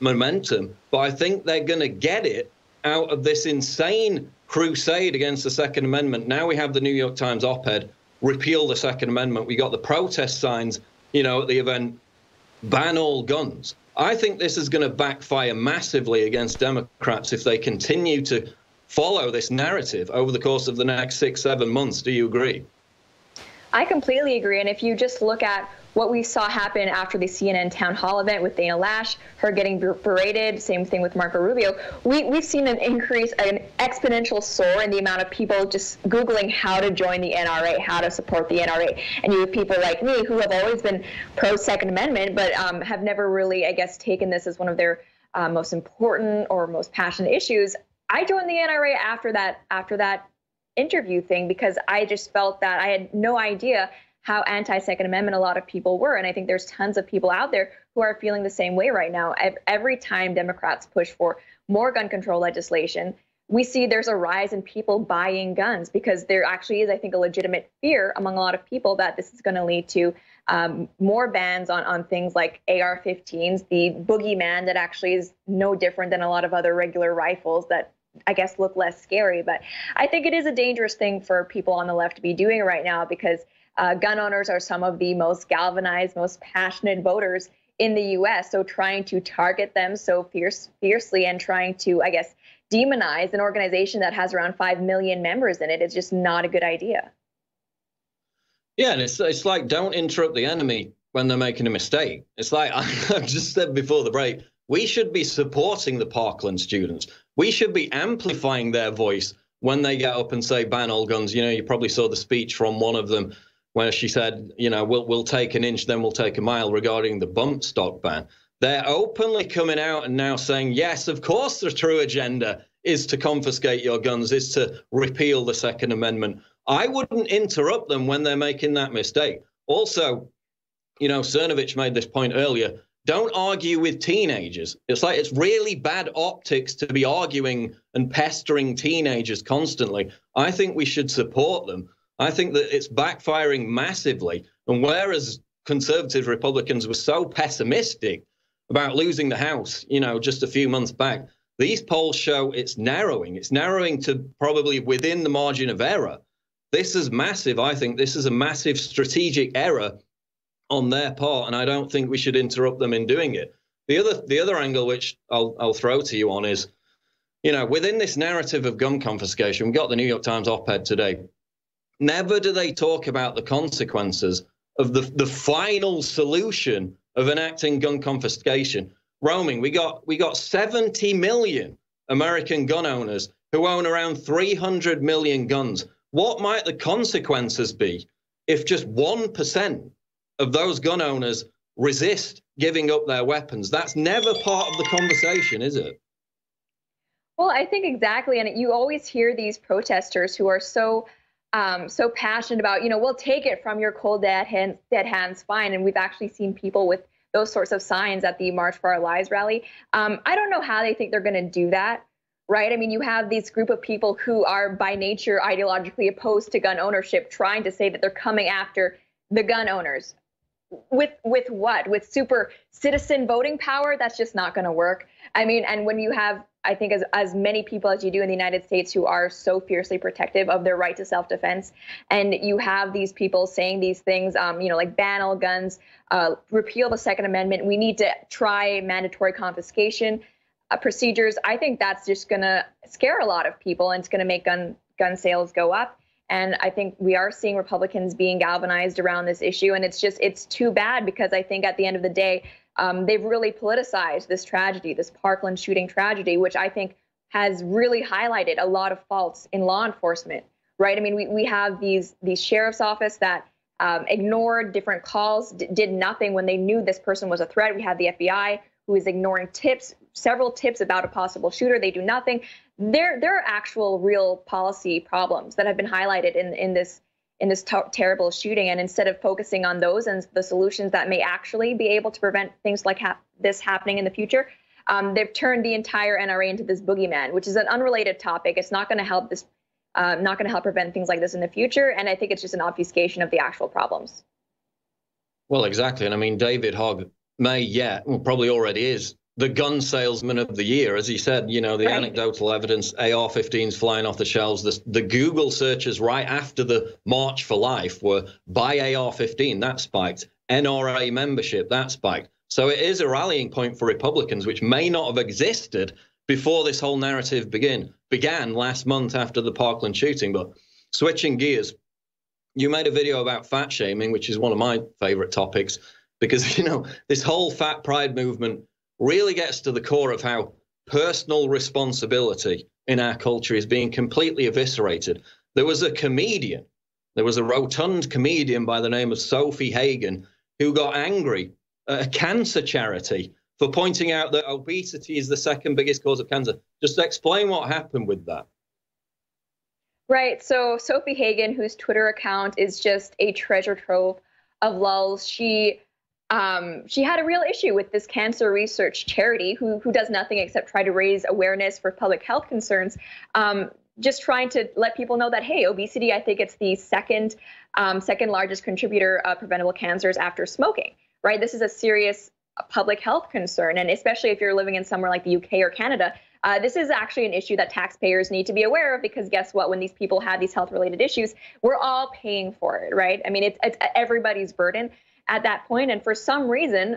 [SPEAKER 8] momentum. But I think they're going to get it out of this insane crusade against the Second Amendment. Now we have the New York Times op-ed, repeal the Second Amendment. We got the protest signs, you know, at the event, ban all guns. I think this is going to backfire massively against Democrats if they continue to follow this narrative over the course of the next 6-7 months. Do you agree?
[SPEAKER 14] I completely agree. And if you just look at what we saw happen after the CNN town hall event with Dana Lash, her getting berated, same thing with Marco Rubio, we've seen an increase, an exponential soar in the amount of people just Googling how to join the NRA, how to support the NRA. And you have people like me who have always been pro-Second Amendment, but have never really, I guess, taken this as one of their most important or most passionate issues. I joined the NRA after that interview thing because I just felt that I had no idea how anti-Second Amendment a lot of people were. And I think there's tons of people out there who are feeling the same way right now. Every time Democrats push for more gun control legislation, we see there's a rise in people buying guns because there actually is, I think, a legitimate fear among a lot of people that this is going to lead to more bans on things like AR-15s, the boogeyman that actually is no different than a lot of other regular rifles that I guess look less scary. But I think it is a dangerous thing for people on the left to be doing right now because gun owners are some of the most galvanized, most passionate voters in the U.S. So trying to target them so fiercely and trying to, I guess, demonize an organization that has around 5 million members in it is just not a good idea.
[SPEAKER 8] Yeah, and it's like, don't interrupt the enemy when they're making a mistake. It's like I've just said before the break, we should be supporting the Parkland students. We should be amplifying their voice when they get up and say ban all guns. You know, you probably saw the speech from one of them where she said, you know, we'll take an inch, then we'll take a mile regarding the bump stock ban. They're openly coming out and now saying, yes, of course, the true agenda is to confiscate your guns, is to repeal the Second Amendment. I wouldn't interrupt them when they're making that mistake. Also, you know, Cernovich made this point earlier. Don't argue with teenagers. It's like it's really bad optics to be arguing and pestering teenagers constantly. I think we should support them. I think that it's backfiring massively. And whereas conservative Republicans were so pessimistic about losing the House, you know, just a few months back, these polls show it's narrowing. It's narrowing to probably within the margin of error. This is massive. I think this is a massive strategic error on their part, and I don't think we should interrupt them in doing it. The other angle, which I'll throw to you on, is, you know, within this narrative of gun confiscation, we've got the New York Times op-ed today. Never do they talk about the consequences of the final solution of enacting gun confiscation. Roaming, we got 70 million American gun owners who own around 300 million guns. What might the consequences be if just 1% of those gun owners resist giving up their weapons? That's never part of the conversation, is it?
[SPEAKER 14] Well, I think exactly. And you always hear these protesters who are so passionate about, you know, we'll take it from your cold dead hands, fine. And we've actually seen people with those sorts of signs at the March for Our Lives rally. I don't know how they think they're going to do that, right? I mean, you have this group of people who are by nature ideologically opposed to gun ownership, trying to say that they're coming after the gun owners. With what? With super citizen voting power? That's just not going to work. I mean, and when you have, I think, as many people as you do in the United States who are so fiercely protective of their right to self-defense, and you have these people saying these things, you know, like ban all guns, repeal the Second Amendment, we need to try mandatory confiscation procedures, I think that's just going to scare a lot of people, and it's going to make gun sales go up. And I think we are seeing Republicans being galvanized around this issue. And it's too bad, because I think at the end of the day, they've really politicized this tragedy, this Parkland shooting tragedy, which I think has really highlighted a lot of faults in law enforcement, right? I mean, we have these sheriff's office that ignored different calls, did nothing when they knew this person was a threat. We have the FBI who is ignoring tips, several tips about a possible shooter. They do nothing. There are actual real policy problems that have been highlighted in this terrible shooting. And instead of focusing on those and the solutions that may actually be able to prevent things like this happening in the future, they've turned the entire NRA into this boogeyman, which is an unrelated topic. It's not going to help this, not going to help prevent things like this in the future. And I think it's just an obfuscation of the actual problems.
[SPEAKER 8] Well, exactly. And I mean, David Hogg probably already is the gun salesman of the year. As he said, you know, the anecdotal evidence, AR-15s flying off the shelves, the Google searches right after the March for Life were buy AR-15, that spiked. NRA membership, that spiked. So it is a rallying point for Republicans, which may not have existed before this whole narrative began last month after the Parkland shooting. But switching gears, you made a video about fat shaming, which is one of my favorite topics, because, you know, this whole fat pride movement really gets to the core of how personal responsibility in our culture is being completely eviscerated. There was a rotund comedian by the name of Sophie Hagen who got angry at a cancer charity for pointing out that obesity is the second biggest cause of cancer. Just explain what happened with that.
[SPEAKER 14] Right. So Sophie Hagen, whose Twitter account is just a treasure trove of lulz, she had a real issue with this cancer research charity who does nothing except try to raise awareness for public health concerns, just trying to let people know that, hey, obesity, I think it's the second largest contributor of preventable cancers after smoking, right? This is a serious public health concern. And especially if you're living in somewhere like the UK or Canada, this is actually an issue that taxpayers need to be aware of, because guess what? When these people have these health-related issues, we're all paying for it, right? I mean, it's everybody's burden at that point. And for some reason,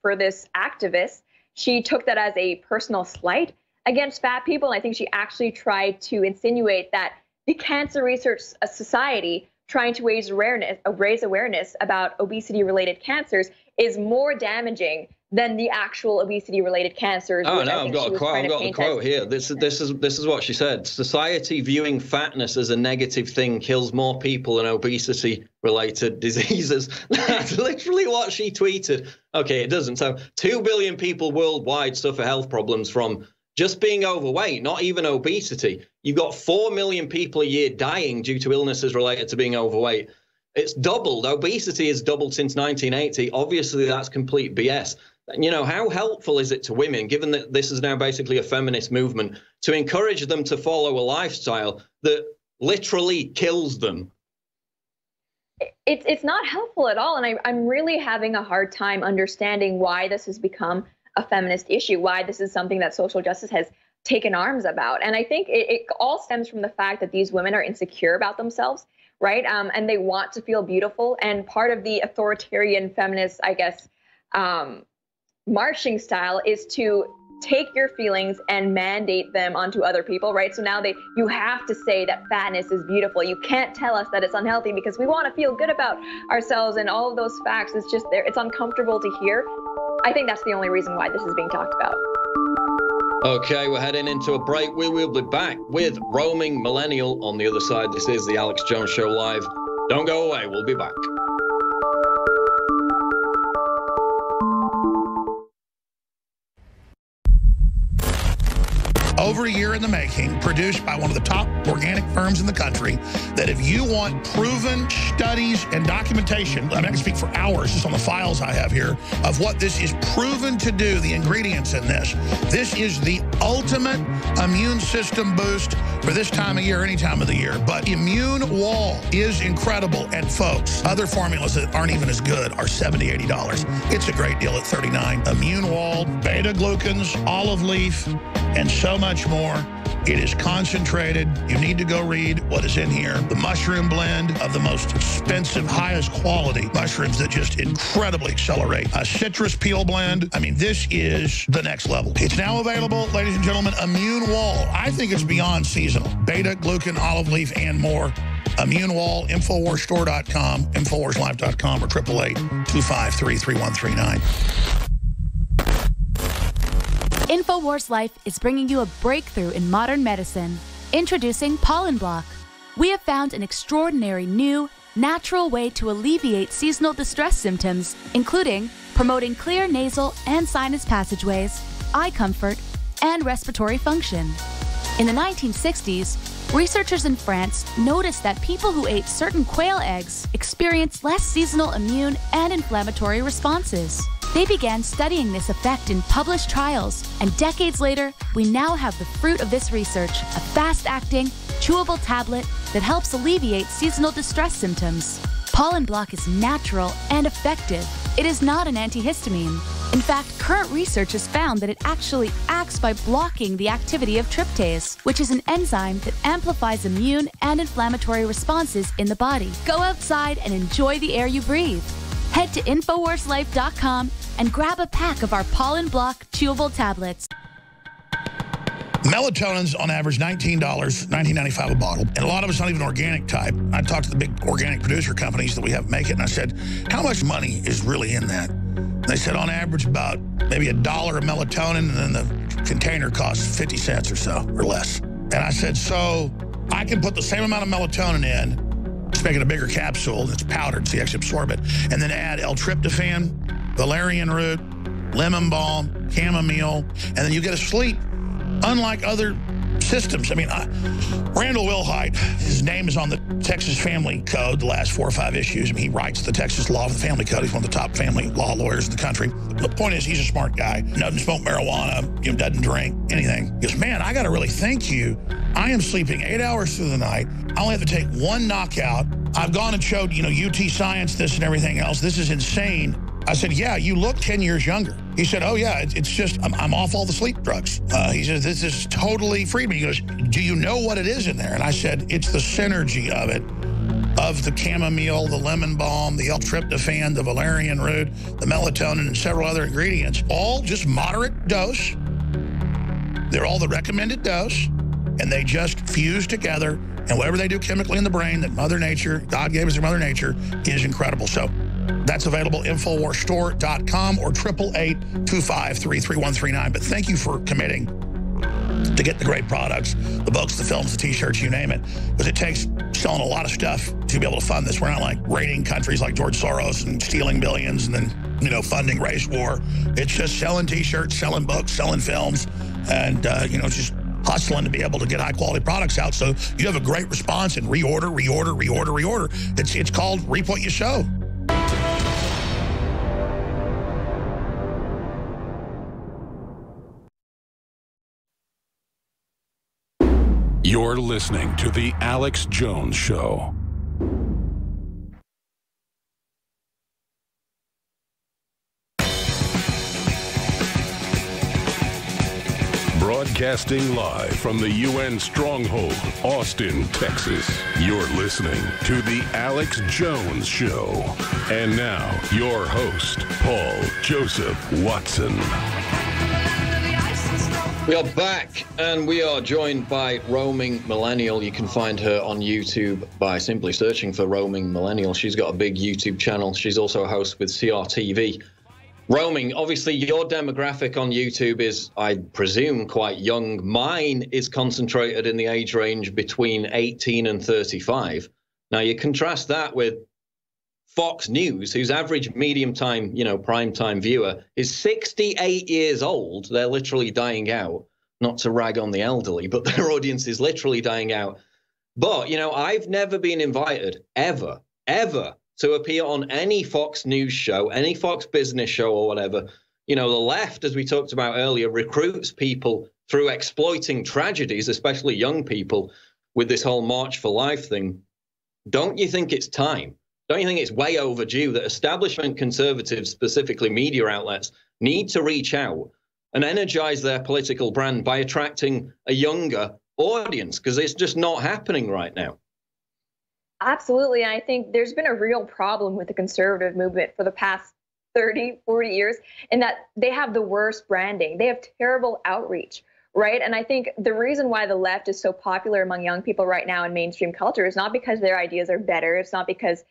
[SPEAKER 14] for this activist, she took that as a personal slight against fat people. And I think she actually tried to insinuate that the Cancer Research Society trying to raise awareness about obesity-related cancers is more damaging than the actual obesity-related cancers.
[SPEAKER 8] Oh no, I've got the quote here. This is what she said. Society viewing fatness as a negative thing kills more people than obesity-related diseases. That's literally what she tweeted. Okay, it doesn't. So 2 billion people worldwide suffer health problems from just being overweight, not even obesity. You've got 4 million people a year dying due to illnesses related to being overweight. It's doubled. Obesity has doubled since 1980. Obviously, that's complete BS. You know, how helpful is it to women, given that this is now basically a feminist movement, to encourage them to follow a lifestyle that literally kills them?
[SPEAKER 14] It's not helpful at all. And I'm really having a hard time understanding why this has become a feminist issue, why this is something that social justice has taken arms about. And I think it all stems from the fact that these women are insecure about themselves, right? And they want to feel beautiful. And part of the authoritarian feminist, I guess, marching style is to take your feelings and mandate them onto other people, right? So now you have to say that fatness is beautiful. You can't tell us that it's unhealthy because we want to feel good about ourselves, and all of those facts. It's just it's uncomfortable to hear. I think that's the only reason why this is being talked about.
[SPEAKER 8] Okay, we're heading into a break. We will be back with Roaming Millennial on the other side. This is the Alex Jones Show Live. Don't go away. We'll be back.
[SPEAKER 3] Over a year in the making, produced by one of the top organic firms in the country, that if you want proven studies and documentation, I mean, I can speak for hours just on the files I have here, of what this is proven to do, the ingredients in this. This is the ultimate immune system boost for this time of year, any time of the year. But Immune Wall is incredible. And folks, other formulas that aren't even as good are $70, $80. It's a great deal at $39. Immune Wall, beta-glucans, olive leaf, and so much more. It is concentrated. You need to go read what is in here. The mushroom blend of the most expensive, highest quality mushrooms that just incredibly accelerate. A citrus peel blend. I mean, this is the next level. It's now available, ladies and gentlemen, Immune Wall. I think it's beyond seasonal. Beta, glucan, olive leaf, and more. Immune Wall, InfoWarsStore.com, InfoWarsLive.com, or 888-253-3139.
[SPEAKER 1] InfoWars Life is bringing you a breakthrough in modern medicine. Introducing Pollen Block. We have found an extraordinary new, natural way to alleviate seasonal distress symptoms, including promoting clear nasal and sinus passageways, eye comfort, and respiratory function. In the 1960s, researchers in France noticed that people who ate certain quail eggs experienced less seasonal immune and inflammatory responses. They began studying this effect in published trials, and decades later, we now have the fruit of this research, a fast-acting, chewable tablet that helps alleviate seasonal distress symptoms. Pollen Block is natural and effective. It is not an antihistamine. In fact, current research has found that it actually acts by blocking the activity of tryptase, which is an enzyme that amplifies immune and inflammatory responses in the body. Go outside and enjoy the air you breathe. Head to InfoWarsLife.com and grab a pack of our Pollen Block chewable tablets.
[SPEAKER 3] Melatonin's on average $19, $19.95 a bottle, and a lot of it's not even organic type. I talked to the big organic producer companies that we have make it, and I said, how much money is really in that? And they said on average about maybe $1 of melatonin, and then the container costs 50 cents or so, or less. And I said, so I can put the same amount of melatonin in, just make it a bigger capsule, it's powdered so you actually absorb it, and then add L-tryptophan, valerian root, lemon balm, chamomile, and then you get a sleep. Unlike other systems. I mean, Randall Wilhite, his name is on the Texas Family Code, the last 4 or 5 issues. I mean, he writes the Texas Law of the Family Code. He's one of the top family law lawyers in the country. The point is, he's a smart guy. Doesn't smoke marijuana, doesn't drink, anything. He goes, man, I got to really thank you. I am sleeping 8 hours through the night. I only have to take 1 knockout. I've gone and showed, UT Science this and everything else. This is insane. I said, yeah, you look 10 years younger. He said, oh, yeah, it's just, I'm off all the sleep drugs. He said, this is totally freed me. He goes, do you know what it is in there? And I said, it's the synergy of it, of the chamomile, the lemon balm, the L-tryptophan, the valerian root, the melatonin, and several other ingredients, all just moderate dose. They're all the recommended dose, and they just fuse together. And whatever they do chemically in the brain that Mother Nature, God gave us their Mother Nature, is incredible. So that's available at InfoWarsStore.com or 888-253-3139. But thank you for committing to get the great products, the books, the films, the T-shirts, you name it. Because it takes selling a lot of stuff to be able to fund this. We're not like raiding countries like George Soros and stealing billions and then, funding race war. It's just selling T-shirts, selling books, selling films, and, just hustling to be able to get high-quality products out. So you have a great response and reorder. It's called Reap What You Sow.
[SPEAKER 2] You're listening to The Alex Jones Show. Broadcasting live from the UN Stronghold, Austin, Texas. You're listening to The Alex Jones Show. And now, your host, Paul Joseph Watson.
[SPEAKER 8] We are back, and we are joined by Roaming Millennial. You can find her on YouTube by simply searching for Roaming Millennial. She's got a big YouTube channel. She's also a host with CRTV. Roaming, obviously your demographic on YouTube is, I presume, quite young. Mine is concentrated in the age range between 18 and 35. Now, you contrast that with Fox News, whose average medium time, prime time viewer is 68 years old. They're literally dying out. Not to rag on the elderly, but their audience is literally dying out. But, I've never been invited, ever, to appear on any Fox News show, any Fox Business show or whatever. The left, as we talked about earlier, recruits people through exploiting tragedies, especially young people, with this whole March for Life thing. Don't you think it's time? Don't you think it's way overdue that establishment conservatives, specifically media outlets, need to reach out and energize their political brand by attracting a younger audience? Because it's just not happening right now.
[SPEAKER 14] Absolutely. And I think there's been a real problem with the conservative movement for the past 30, 40 years in that they have the worst branding. They have terrible outreach. Right. And I think the reason why the left is so popular among young people right now in mainstream culture is not because their ideas are better. It's not because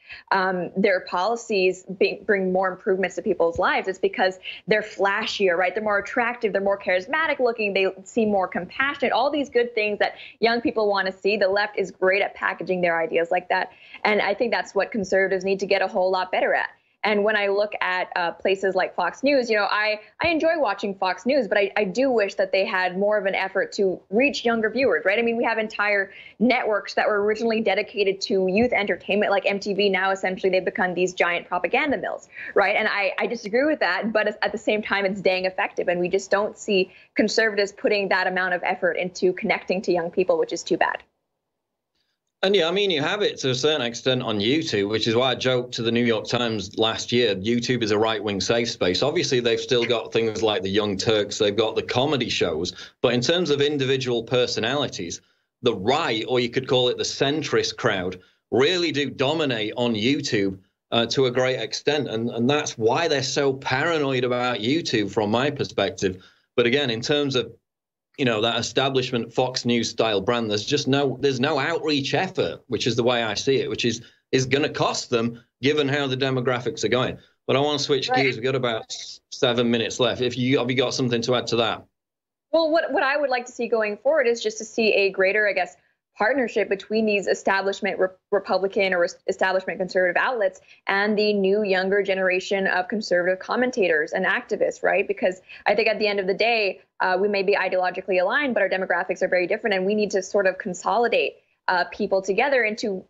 [SPEAKER 14] their policies bring more improvements to people's lives. It's because they're flashier, right? They're more attractive. They're more charismatic looking. They seem more compassionate. All these good things that young people want to see. The left is great at packaging their ideas like that. And I think that's what conservatives need to get a whole lot better at. And when I look at places like Fox News, I enjoy watching Fox News, but I do wish that they had more of an effort to reach younger viewers, right? I mean, we have entire networks that were originally dedicated to youth entertainment, like MTV. Now, essentially, they've become these giant propaganda mills, right? And I disagree with that, but at the same time, it's dang effective. And we just don't see conservatives putting that amount of effort into connecting to young people, which is too bad.
[SPEAKER 8] And yeah, I mean, you have it to a certain extent on YouTube, which is why I joked to the New York Times last year, YouTube is a right-wing safe space. Obviously, they've still got things like the Young Turks, they've got the comedy shows. But in terms of individual personalities, the right, or you could call it the centrist crowd, really do dominate on YouTube to a great extent. And that's why they're so paranoid about YouTube from my perspective. But again, in terms of that establishment Fox News style brand, there's no outreach effort, which is the way I see it, which is going to cost them given how the demographics are going. But I want to switch gears. We've got about 7 minutes left. Have you got something to add to that?
[SPEAKER 14] Well, what I would like to see going forward is just to see a greater, I guess, partnership between these establishment Republican or establishment conservative outlets and the new younger generation of conservative commentators and activists, right? Because I think at the end of the day, we may be ideologically aligned, but our demographics are very different, and we need to sort of consolidate people together into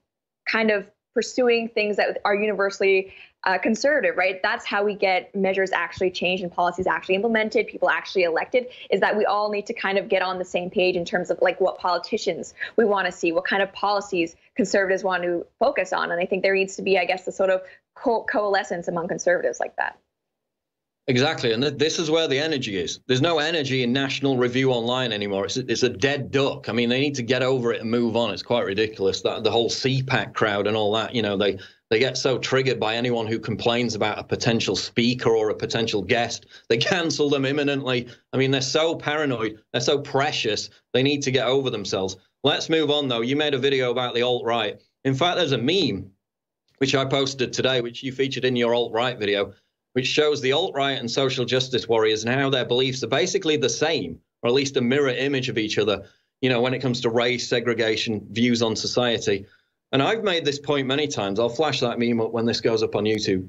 [SPEAKER 14] kind of pursuing things that are universally conservative, right? That's how we get measures actually changed and policies actually implemented, people actually elected, is that we all need to kind of get on the same page in terms of like what politicians we want to see, what kind of policies conservatives want to focus on. And I think there needs to be, I guess, the sort of coalescence among conservatives like that.
[SPEAKER 8] Exactly. And this is where the energy is. There's no energy in National Review Online anymore. It's a dead duck. I mean, they need to get over it and move on. It's quite ridiculous that the whole CPAC crowd and all that, they get so triggered by anyone who complains about a potential speaker or a potential guest. They cancel them imminently. I mean, they're so paranoid. They're so precious. They need to get over themselves. Let's move on, though. You made a video about the alt-right. In fact, there's a meme, which I posted today, which you featured in your alt-right video, which shows the alt-right and social justice warriors and how their beliefs are basically the same, or at least a mirror image of each other, when it comes to race, segregation, views on society. And I've made this point many times. I'll flash that meme up when this goes up on YouTube.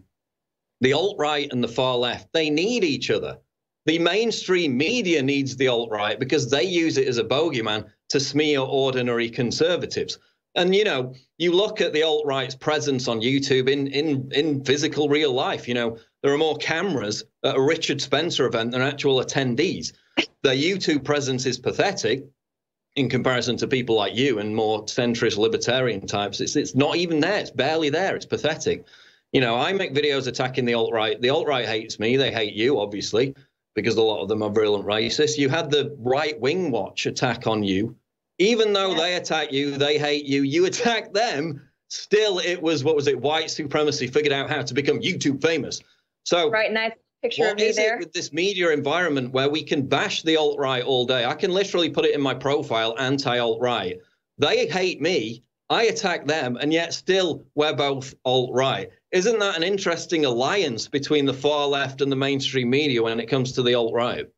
[SPEAKER 8] The alt-right and the far left, they need each other. The mainstream media needs the alt-right because they use it as a bogeyman to smear ordinary conservatives. And, you look at the alt-right's presence on YouTube in physical real life, there are more cameras at a Richard Spencer event than actual attendees. Their YouTube presence is pathetic in comparison to people like you and more centrist libertarian types. It's not even there. It's barely there. It's pathetic. I make videos attacking the alt-right. The alt-right hates me. They hate you, obviously, because a lot of them are virulent racists. You had the right-wing watch attack on you. Even though they attack you, they hate you, you attack them, still it was, white supremacy figured out how to become YouTube famous. So
[SPEAKER 14] right, nice picture of me there.
[SPEAKER 8] What is it with this media environment where we can bash the alt-right all day? I can literally put it in my profile, anti-alt-right. They hate me, I attack them, and yet still we're both alt-right. Isn't that an interesting alliance between the far left and the mainstream media when it comes to the alt-right?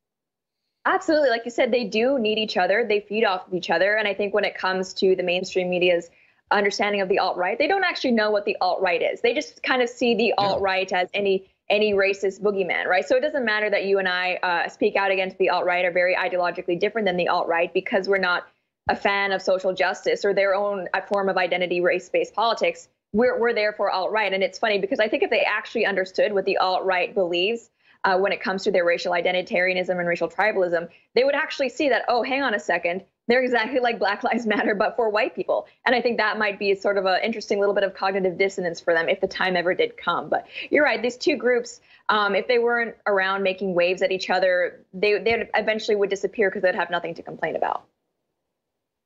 [SPEAKER 14] Absolutely. Like you said, they do need each other. They feed off of each other. And I think when it comes to the mainstream media's understanding of the alt-right, they don't actually know what the alt-right is. They just kind of see the alt-right as any racist boogeyman, right? So it doesn't matter that you and I speak out against the alt-right, are very ideologically different than the alt-right because we're not a fan of social justice or their own form of identity race-based politics. We're there for alt-right. And it's funny because I think if they actually understood what the alt-right believes, when it comes to their racial identitarianism and racial tribalism, they would actually see that, oh, hang on a second, they're exactly like Black Lives Matter, but for white people. And I think that might be sort of an interesting little bit of cognitive dissonance for them if the time ever did come. But you're right, these two groups, if they weren't around making waves at each other, they eventually would disappear because they'd have nothing to complain about.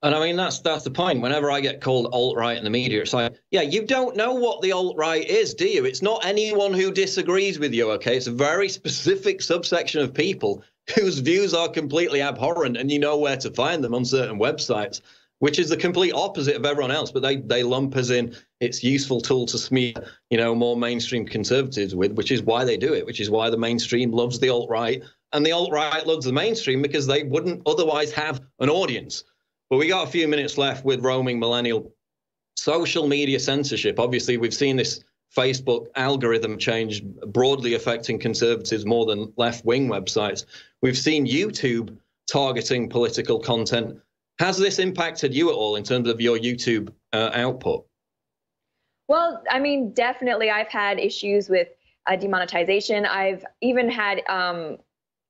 [SPEAKER 8] And I mean, that's the point. Whenever I get called alt-right in the media, it's like, yeah, you don't know what the alt-right is, do you? It's not anyone who disagrees with you, okay? It's a very specific subsection of people whose views are completely abhorrent, and you know where to find them on certain websites, which is the complete opposite of everyone else. But they lump us in its useful tool to smear, more mainstream conservatives with, which is why they do it, which is why the mainstream loves the alt-right, and the alt-right loves the mainstream because they wouldn't otherwise have an audience. But we got a few minutes left with roaming millennial. Social media censorship. Obviously, we've seen this Facebook algorithm change broadly affecting conservatives more than left-wing websites. We've seen YouTube targeting political content. Has this impacted you at all in terms of your YouTube output?
[SPEAKER 14] Well, I mean, definitely I've had issues with demonetization. I've even had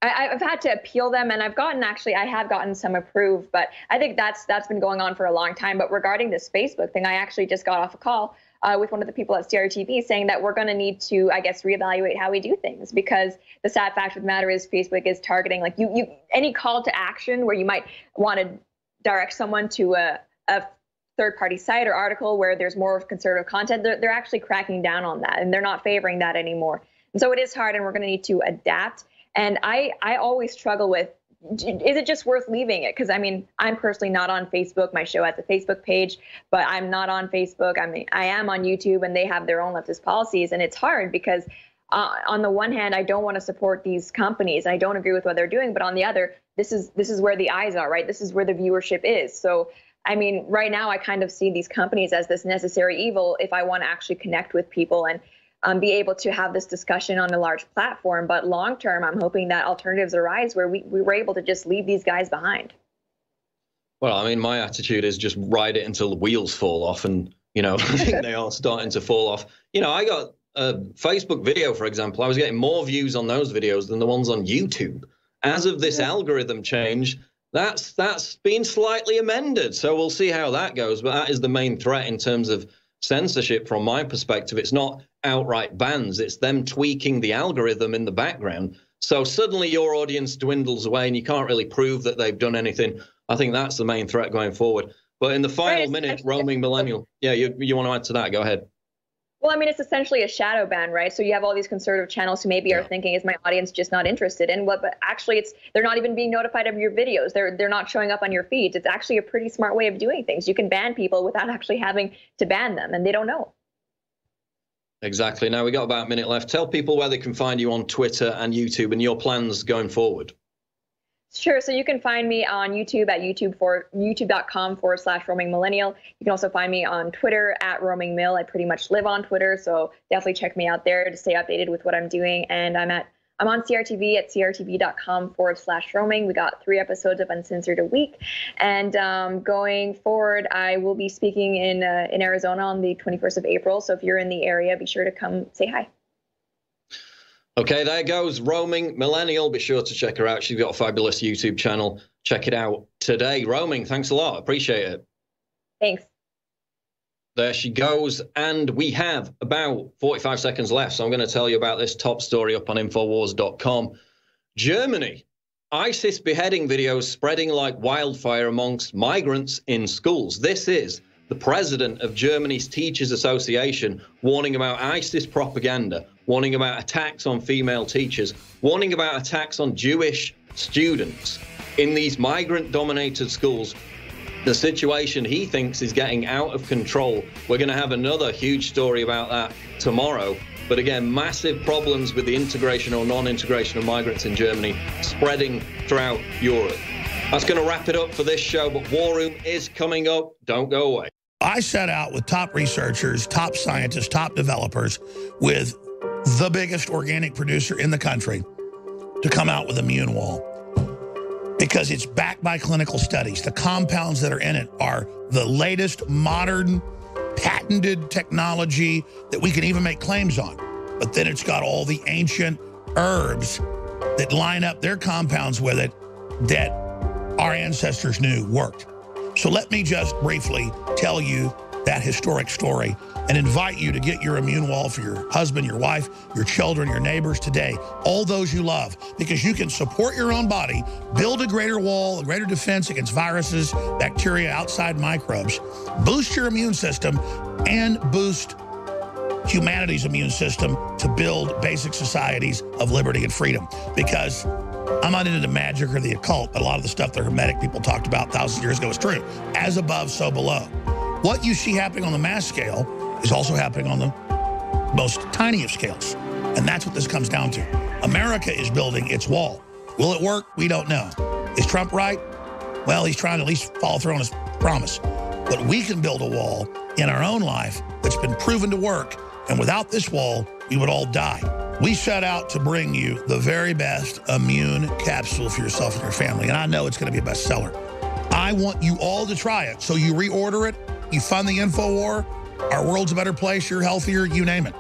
[SPEAKER 14] I've had to appeal them, and I have gotten some approved, but I think that's been going on for a long time. But regarding this Facebook thing, I actually just got off a call with one of the people at CRTV saying that we're going to need to, I guess, reevaluate how we do things, because the sad fact of the matter is Facebook is targeting, like, you any call to action where you might want to direct someone to a third-party site or article where there's more conservative content, they're actually cracking down on that, and they're not favoring that anymore. And so it is hard, and we're going to need to adapt. And I always struggle with, is it just worth leaving it? Because, I mean, I'm personally not on Facebook. My show has a Facebook page, but I'm not on Facebook. I mean, I am on YouTube, and they have their own leftist policies. And it's hard because on the one hand, I don't want to support these companies. I don't agree with what they're doing. But on the other, this is where the eyes are, right? This is where the viewership is. So, I mean, right now, I kind of see these companies as this necessary evil if I want to actually connect with people and be able to have this discussion on a large platform. But long term, I'm hoping that alternatives arise where we were able to just leave these guys behind.
[SPEAKER 8] Well, I mean, my attitude is just ride it until the wheels fall off. And, you know, I think they are starting to fall off. You know, I got a Facebook video, for example. I was getting more views on those videos than the ones on YouTube. As of this algorithm change, that's been slightly amended. So we'll see how that goes. But that is the main threat in terms of censorship from my perspective. It's not outright bans, it's them tweaking the algorithm in the background. So suddenly your audience dwindles away and you can't really prove that they've done anything. I think that's the main threat going forward. But in the final minute, roaming millennial. Yeah, you want to add to that? Go ahead.
[SPEAKER 14] Well, I mean, it's essentially a shadow ban, right? So you have all these conservative channels who maybe are thinking, is my audience just not interested in what? But actually, they're not even being notified of your videos. They're not showing up on your feeds. It's actually a pretty smart way of doing things. You can ban people without actually having to ban them, and they don't know.
[SPEAKER 8] Exactly. Now we got about a minute left. Tell people where they can find you on Twitter and YouTube and your plans going forward.
[SPEAKER 14] Sure. So you can find me on YouTube at youtube.com/roaming millennial. You can also find me on Twitter at roaming mill. I pretty much live on Twitter, so definitely check me out there to stay updated with what I'm doing. And I'm on CRTV at crtv.com/roaming. We got 3 episodes of Uncensored a week. And going forward, I will be speaking in Arizona on the 21st of April. So if you're in the area, be sure to come say hi.
[SPEAKER 8] Okay, there goes Roaming Millennial. Be sure to check her out. She's got a fabulous YouTube channel. Check it out today. Roaming, thanks a lot. Appreciate it.
[SPEAKER 14] Thanks.
[SPEAKER 8] There she goes. And we have about 45 seconds left. So I'm going to tell you about this top story up on Infowars.com. Germany. ISIS beheading videos spreading like wildfire amongst migrants in schools. This is the president of Germany's Teachers Association warning about ISIS propaganda, warning about attacks on female teachers, warning about attacks on Jewish students in these migrant-dominated schools. The situation he thinks is getting out of control. We're going to have another huge story about that tomorrow. But again, massive problems with the integration or non-integration of migrants in Germany spreading throughout Europe. That's going to wrap it up for this show, but War Room is coming up. Don't go away.
[SPEAKER 3] I set out with top researchers, top scientists, top developers, with the biggest organic producer in the country to come out with Immune Wall. Because it's backed by clinical studies. The compounds that are in it are the latest modern patented technology that we can even make claims on. But then it's got all the ancient herbs that line up their compounds with it that our ancestors knew worked. So let me just briefly tell you that historic story and invite you to get your Immune Wall for your husband, your wife, your children, your neighbors today, all those you love, because you can support your own body, build a greater wall, a greater defense against viruses, bacteria, outside microbes, boost your immune system, and boost humanity's immune system to build basic societies of liberty and freedom. Because I'm not into the magic or the occult, but a lot of the stuff the Hermetic people talked about thousands of years ago is true. As above, so below. What you see happening on the mass scale is also happening on the most tiny of scales. And that's what this comes down to. America is building its wall. Will it work? We don't know. Is Trump right? Well, he's trying to at least follow through on his promise. But we can build a wall in our own life that's been proven to work, And without this wall, we would all die. We set out to bring you the very best immune capsule for yourself and your family. And I know it's going to be a bestseller. I want you all to try it. So you reorder it, you fund the InfoWar, our world's a better place, you're healthier, you name it.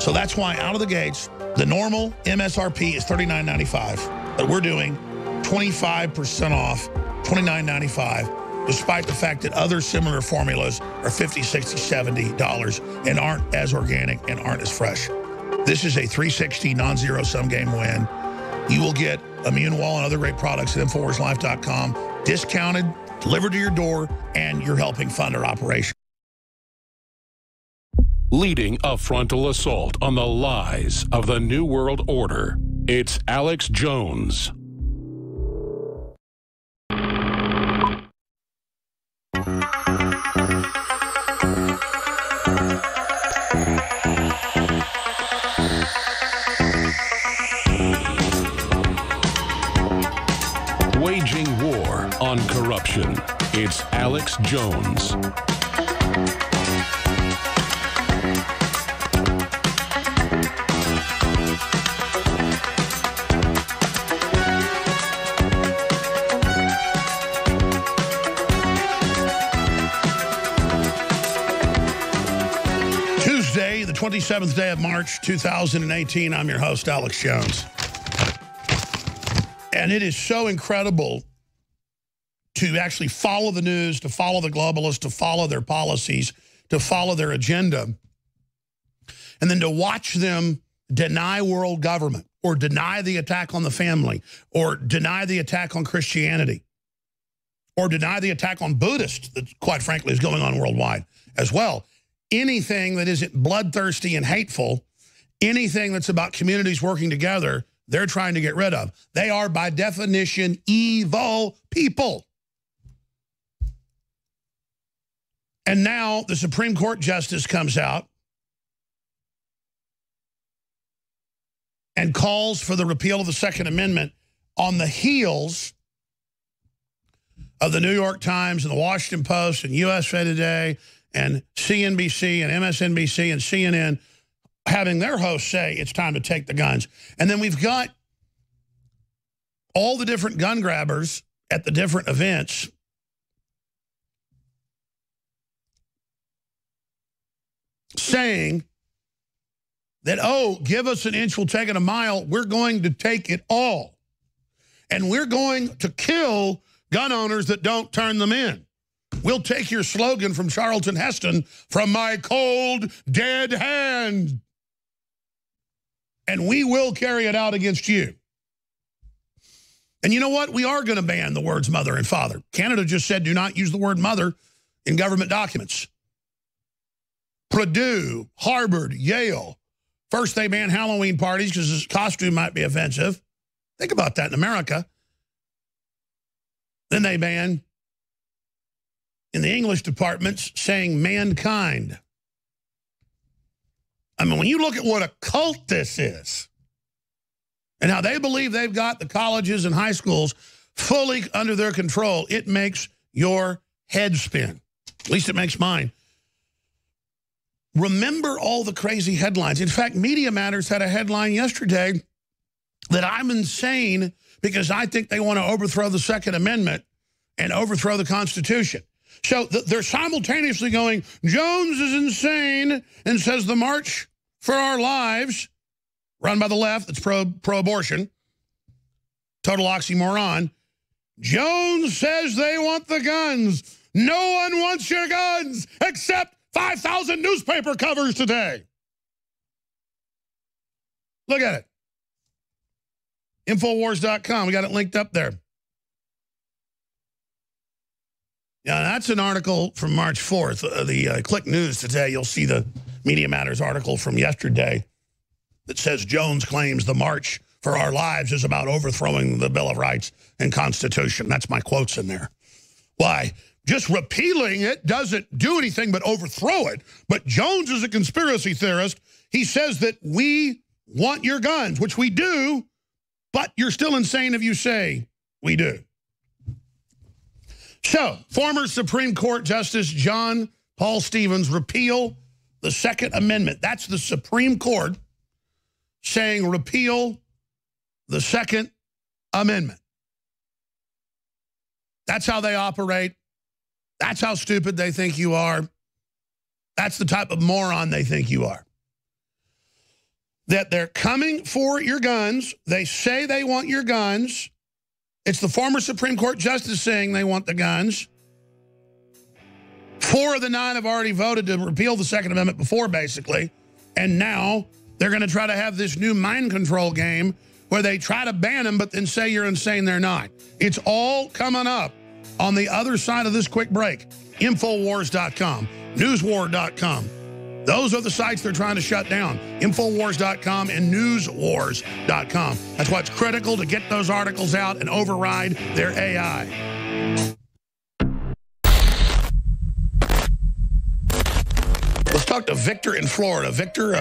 [SPEAKER 3] So that's why out of the gates, the normal MSRP is $39.95, but we're doing 25% off, $29.95, despite the fact that other similar formulas are $50, $60, $70 and aren't as organic and aren't as fresh. This is a 360 non-zero sum game win. You will get Immune Wall and other great products at InfoWarsLife.com, discounted, delivered to your door, and you're helping fund our operation.
[SPEAKER 2] Leading a frontal assault on the lies of the New World Order, it's Alex Jones. Waging war on corruption, it's Alex Jones.
[SPEAKER 3] Tuesday, the 27th day of March, 2018. I'm your host, Alex Jones. And it is so incredible to actually follow the news, to follow the globalists, to follow their policies, to follow their agenda, and then to watch them deny world government or deny the attack on the family or deny the attack on Christianity or deny the attack on Buddhists that, quite frankly, is going on worldwide as well. Anything that isn't bloodthirsty and hateful, anything that's about communities working together, they're trying to get rid of. They are, by definition, evil people. And now the Supreme Court justice comes out and calls for the repeal of the Second Amendment on the heels of the New York Times and the Washington Post and USA Today and CNBC and MSNBC and CNN having their hosts say it's time to take the guns. And then we've got all the different gun grabbers at the different events saying that, oh, give us an inch, we'll take it a mile. We're going to take it all. And we're going to kill gun owners that don't turn them in. We'll take your slogan from Charlton Heston, from my cold, dead hand. And we will carry it out against you. And you know what? We are going to ban the words mother and father. Canada just said do not use the word mother in government documents. Purdue, Harvard, Yale. First they ban Halloween parties because his costume might be offensive. Think about that in America. Then they ban, in the English departments, saying mankind. I mean, when you look at what a cult this is and how they believe they've got the colleges and high schools fully under their control, it makes your head spin. At least it makes mine. Remember all the crazy headlines. In fact, Media Matters had a headline yesterday that I'm insane because I think they want to overthrow the Second Amendment and overthrow the Constitution. So they're simultaneously going, Jones is insane, and says the March for Our Lives, run by the left, that's pro-abortion, total oxymoron. Jones says they want the guns. No one wants your guns except 5,000 newspaper covers today. Look at it. Infowars.com. We got it linked up there. Yeah, that's an article from March 4th. The Click News today, you'll see the Media Matters article from yesterday that says Jones claims the March for Our Lives is about overthrowing the Bill of Rights and Constitution. That's my quotes in there. Why? Just repealing it doesn't do anything but overthrow it. But Jones is a conspiracy theorist. He says that we want your guns, which we do, but you're still insane if you say we do. So, former Supreme Court Justice John Paul Stevens repeal the Second Amendment. That's the Supreme Court saying repeal the Second Amendment. That's how they operate. That's how stupid they think you are. That's the type of moron they think you are. That they're coming for your guns. They say they want your guns. It's the former Supreme Court justice saying they want the guns. 4 of the 9 have already voted to repeal the Second Amendment before, basically. And now they're going to try to have this new mind control game where they try to ban them, but then say you're insane, they're not. It's all coming up on the other side of this quick break. Infowars.com, newswar.com. Those are the sites they're trying to shut down. Infowars.com and newswars.com. That's why it's critical to get those articles out and override their AI. Let's talk to Victor in Florida. Victor,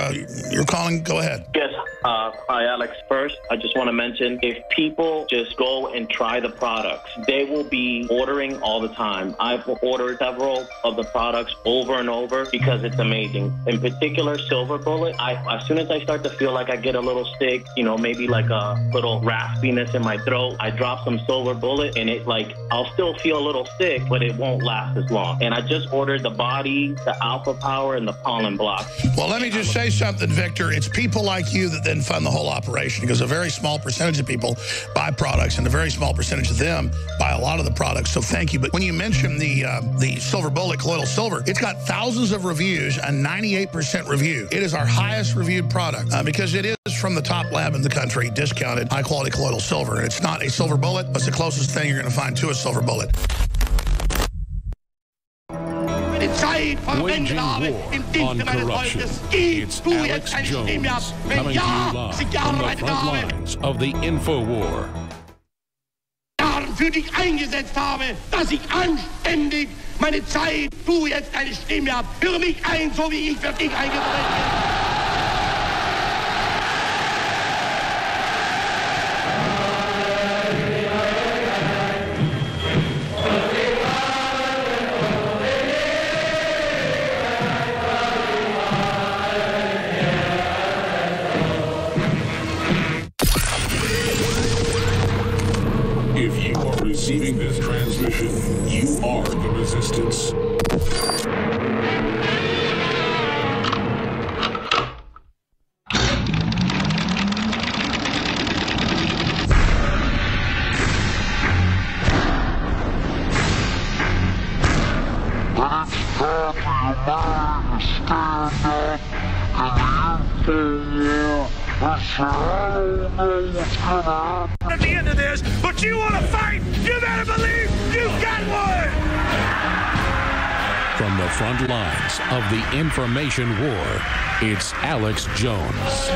[SPEAKER 3] you're calling. Go ahead.
[SPEAKER 15] Yes. Hi, Alex. First, I just want to mention, if people just go and try the products, they will be ordering all the time. I've ordered several of the products over and over because it's amazing. In particular, Silver Bullet, as soon as I start to feel like I get a little sick, you know, maybe like a little raspiness in my throat, I drop some Silver Bullet and it I'll still feel a little sick, but it won't last as long. And I just ordered the Body, the Alpha Power, and the Pollen Block.
[SPEAKER 3] Well, let me just say something, Victor. It's people like you that then fund the whole operation, because a very small percentage of people buy products and a very small percentage of them buy a lot of the products. So thank you. But when you mention the Silver Bullet Colloidal Silver, it's got thousands of reviews, a 98% review. It is our highest reviewed product because it is from the top lab in the country, discounted, high quality colloidal silver. And it's not a silver bullet, but it's the closest thing you're going to find to a silver bullet.
[SPEAKER 2] Waging war on corruption. It's Alex Jones coming to you live from the front lines of the Infowar.
[SPEAKER 16] Für dich eingesetzt habe, dass ich anständig meine Zeit, du jetzt eine Stimme hast. Höre mich ein, so wie ich für dich eingesetzt bin.
[SPEAKER 2] If you are receiving this transmission, you are the resistance.
[SPEAKER 16] At the end of this, but you want to fight, you better believe you got one!
[SPEAKER 2] From the front lines of the information war, it's Alex Jones.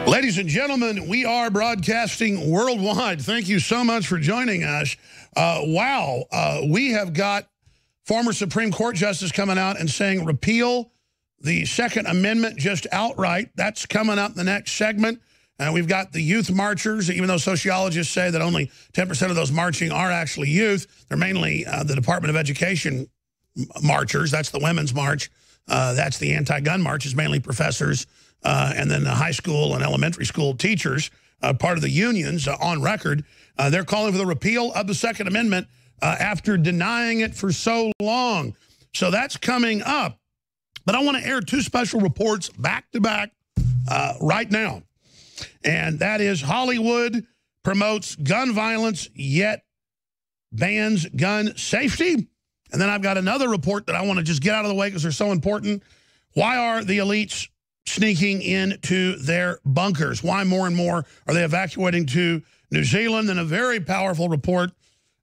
[SPEAKER 3] Ladies and gentlemen, we are broadcasting worldwide. Thank you so much for joining us. Wow, we have got former Supreme Court justice coming out and saying repeal the Second Amendment just outright. That's coming up in the next segment. We've got the youth marchers, even though sociologists say that only 10% of those marching are actually youth. They're mainly the Department of Education marchers. That's the Women's March. That's the anti-gun march, is mainly professors. And then the high school and elementary school teachers, part of the unions on record, they're calling for the repeal of the Second Amendment after denying it for so long. So that's coming up. But I want to air 2 special reports back to back right now. And that is Hollywood promotes gun violence, yet bans gun safety. And then I've got another report that I want to just get out of the way because they're so important. Why are the elites sneaking into their bunkers? Why more and more are they evacuating to New Zealand? And a very powerful report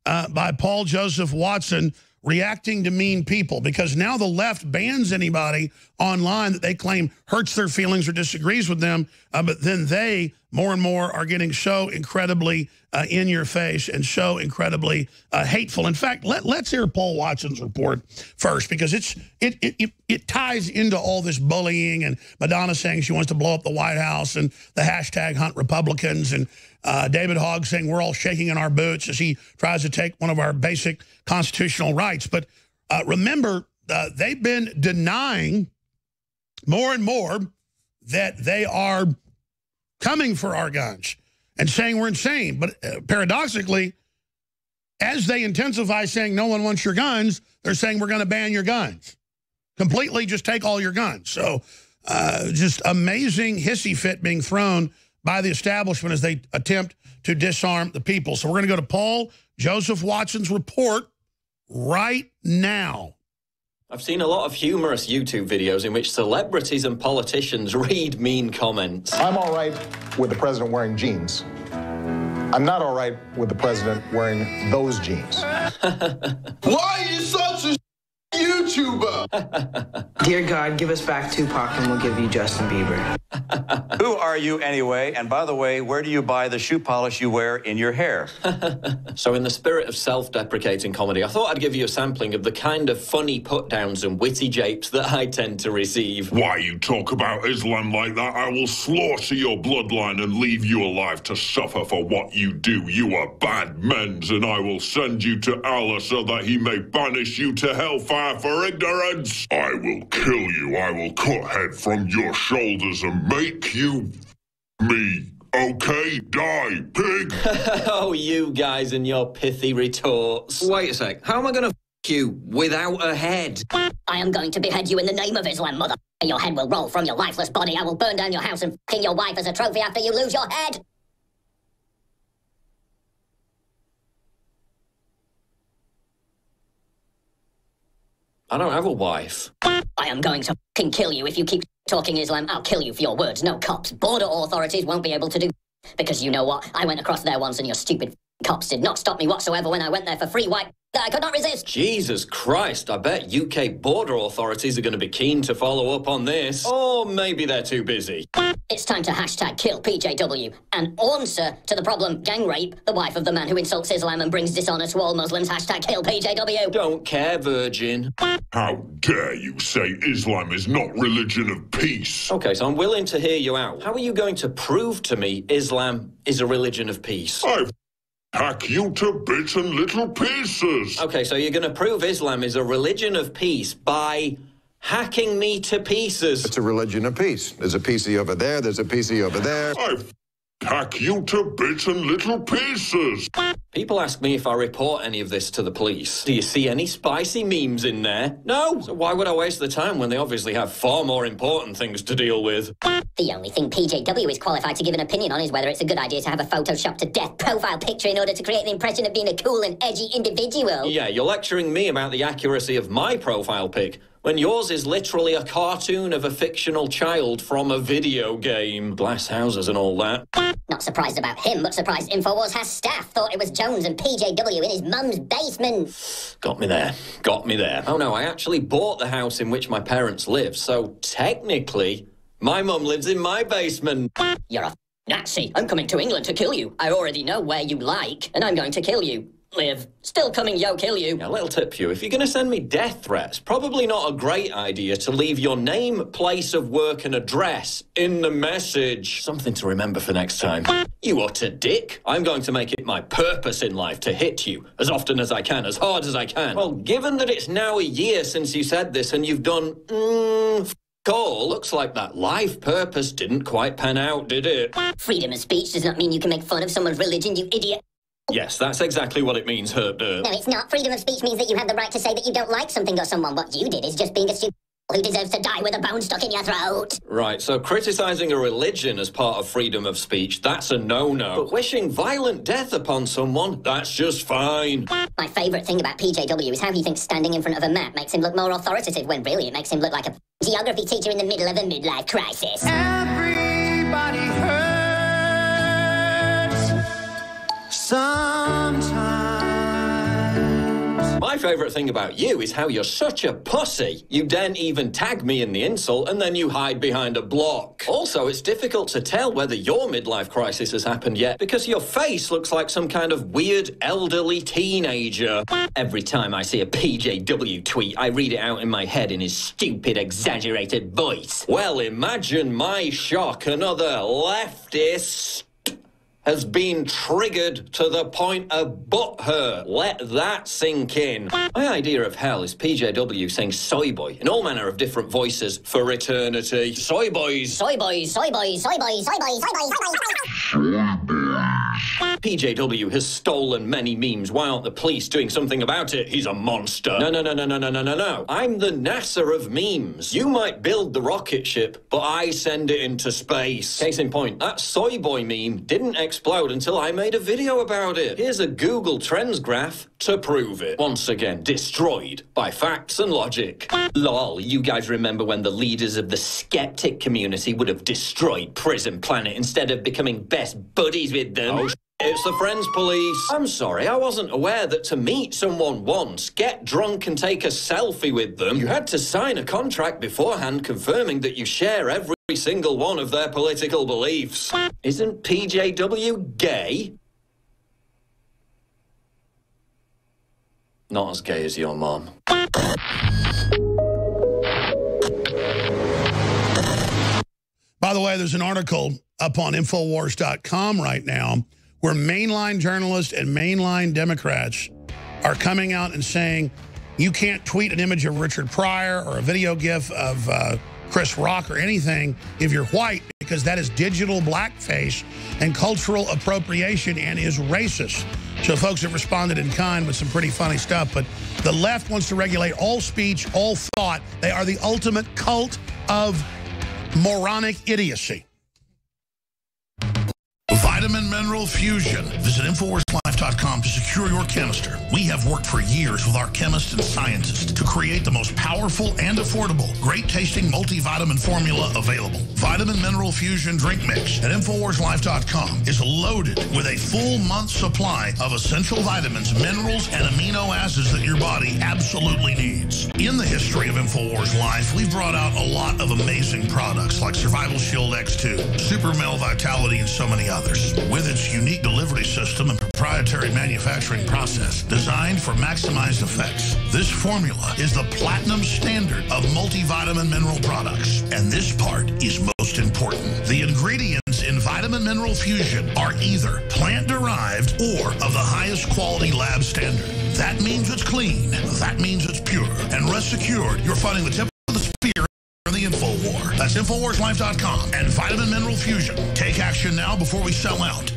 [SPEAKER 3] by Paul Joseph Watson reacting to mean people, because now the left bans anybody online that they claim hurts their feelings or disagrees with them, but then they more and more are getting so incredibly in your face and so incredibly hateful. In fact, let's hear Paul Watson's report first, because it ties into all this bullying and Madonna saying she wants to blow up the White House and the hashtag hunt Republicans and David Hogg saying we're all shaking in our boots as he tries to take one of our basic constitutional rights. But remember, they've been denying more and more that they are coming for our guns and saying we're insane. But paradoxically, as they intensify saying no one wants your guns, they're saying we're going to ban your guns. Completely just take all your guns. So just amazing hissy fit being thrown by the establishment as they attempt to disarm the people. So we're going to go to Paul Joseph Watson's report right now.
[SPEAKER 10] I've seen a lot of humorous YouTube videos in which celebrities and politicians read mean comments.
[SPEAKER 17] I'm all right with the president wearing jeans. I'm not all right with the president wearing those jeans.
[SPEAKER 16] Why are you such a YouTuber?
[SPEAKER 18] Dear God, give us back Tupac and we'll give you Justin Bieber.
[SPEAKER 19] Who are you anyway? And by the way, where do you buy the shoe polish you wear in your hair?
[SPEAKER 10] So in the spirit of self-deprecating comedy, I thought I'd give you a sampling of the kind of funny put-downs and witty japes that I tend to receive.
[SPEAKER 20] Why you talk about Islam like that? I will slaughter your bloodline and leave you alive to suffer for what you do. You are bad men, and I will send you to Allah so that he may banish you to hellfire for ignorance. I will kill you. I will cut head from your shoulders and make you me. Okay, die, pig.
[SPEAKER 10] Oh, you guys and your pithy retorts. Wait a sec. How am I going to you without a head?
[SPEAKER 21] I am going to behead you in the name of Islam, mother. Your head will roll from your lifeless body. I will burn down your house and f***ing your wife as a trophy after you lose your head.
[SPEAKER 10] I don't have a wife.
[SPEAKER 21] I am going to f***ing kill you if you keep talking Islam. I'll kill you for your words. No cops. Border authorities won't be able to do because you know what? I went across there once and your stupid cops did not stop me whatsoever when I went there for free white that I could not resist.
[SPEAKER 10] Jesus Christ, I bet UK border authorities are going to be keen to follow up on this. Or maybe they're too busy.
[SPEAKER 21] It's time to hashtag kill PJW and answer to the problem gang rape, the wife of the man who insults Islam and brings dishonor to all Muslims. Hashtag kill PJW.
[SPEAKER 10] Don't care, virgin.
[SPEAKER 20] How dare you say Islam is not religion of peace?
[SPEAKER 10] Okay, so I'm willing to hear you out. How are you going to prove to me Islam is a religion of peace?
[SPEAKER 20] Hack you to bits and little pieces.
[SPEAKER 10] Okay, so you're going to prove Islam is a religion of peace by hacking me to pieces.
[SPEAKER 22] It's a religion of peace. There's a piece of you over there, there's a piece of you over there.
[SPEAKER 20] Hack you to bits and little pieces.
[SPEAKER 10] People ask me if I report any of this to the police. Do you see any spicy memes in there? No. So why would I waste the time when they obviously have far more important things to deal with?
[SPEAKER 21] The only thing PJW is qualified to give an opinion on is whether it's a good idea to have a photoshopped to death profile picture in order to create the impression of being a cool and edgy individual.
[SPEAKER 10] Yeah, you're lecturing me about the accuracy of my profile pic, when yours is literally a cartoon of a fictional child from a video game. Glass houses and all that.
[SPEAKER 21] Not surprised about him, but surprised InfoWars has staff thought it was Jones and PJW in his mum's basement.
[SPEAKER 10] Got me there. Got me there. Oh no, I actually bought the house in which my parents live, so technically, my mum lives in my basement.
[SPEAKER 21] You're a Nazi. I'm coming to England to kill you. I already know where you like, and I'm going to kill you. Live. Still coming, yo, kill you.
[SPEAKER 10] A little tip for you. If you're going to send me death threats, probably not a great idea to leave your name, place of work and address in the message. Something to remember for next time. You utter dick. I'm going to make it my purpose in life to hit you as often as I can, as hard as I can. Well, given that it's now a year since you said this and you've done, all, looks like that life purpose didn't quite pan out, did it?
[SPEAKER 21] Freedom of speech does not mean you can make fun of someone's religion, you idiot.
[SPEAKER 10] Yes, that's exactly what it means, Herb Dirt.
[SPEAKER 21] No, it's not. Freedom of speech means that you have the right to say that you don't like something or someone. What you did is just being a stupid who deserves to die with a bone stuck in your throat.
[SPEAKER 10] Right, so criticizing a religion as part of freedom of speech, that's a no-no. But wishing violent death upon someone, that's just fine.
[SPEAKER 21] My favourite thing about PJW is how he thinks standing in front of a map makes him look more authoritative when really it makes him look like a geography teacher in the middle of a midlife crisis.
[SPEAKER 23] Everybody hurts sometimes.
[SPEAKER 10] My My favourite thing about you is how you're such a pussy. You daren't even tag me in the insult, and then you hide behind a block. Also, it's difficult to tell whether your midlife crisis has happened yet, because your face looks like some kind of weird elderly teenager. Every time I see a PJW tweet, I read it out in my head in his stupid, exaggerated voice. Well, imagine my shock. Another leftist has been triggered to the point of butthurt. Let that sink in. My idea of hell is PJW saying soy boy in all manner of different voices for eternity. Soy boys.
[SPEAKER 21] Soy boys, soy boys, soy boys, soy boys, soy boys, soy boys.
[SPEAKER 10] PJW has stolen many memes. Why aren't the police doing something about it? He's a monster. No. I'm the NASA of memes. You might build the rocket ship, but I send it into space. Case in point, that soy boy meme didn't explode until I made a video about it. Here's a Google Trends graph to prove it. Once again, destroyed by facts and logic. Lol, you guys remember when the leaders of the skeptic community would have destroyed Prison Planet instead of becoming best buddies with them? Oh, it's the Friends Police. I'm sorry, I wasn't aware that to meet someone once, get drunk and take a selfie with them, you had to sign a contract beforehand confirming that you share every single one of their political beliefs. Isn't PJW gay? Not as gay as your mom.
[SPEAKER 3] By the way, there's an article up on Infowars.com right now where mainline journalists and mainline Democrats are coming out and saying you can't tweet an image of Richard Pryor or a video gif of Chris Rock or anything if you're white, because that is digital blackface and cultural appropriation and is racist. So folks have responded in kind with some pretty funny stuff, but the left wants to regulate all speech, all thought. They are the ultimate cult of moronic idiocy. Vitamin Mineral Fusion. Visit InfoWarsLife.com to secure your canister. We have worked for years with our chemists and scientists to create the most powerful and affordable, great-tasting multivitamin formula available. Vitamin Mineral Fusion Drink Mix at InfoWarsLife.com is loaded with a full month's supply of essential vitamins, minerals, and amino acids that your body absolutely needs. In the history of InfoWars Life, we've brought out a lot of amazing products like Survival Shield X2, Super Male Vitality, and so many others. With its unique delivery system and proprietary manufacturing process designed for maximized effects, this formula is the platinum standard of multivitamin mineral products. And this part is most important. The ingredients in Vitamin Mineral Fusion are either plant-derived or of the highest quality lab standard. That means it's clean. That means it's pure. And rest assured, you're fighting the tip of the spear in the info war. That's InfoWarsLife.com and Vitamin Mineral Fusion. Take action now before we sell out.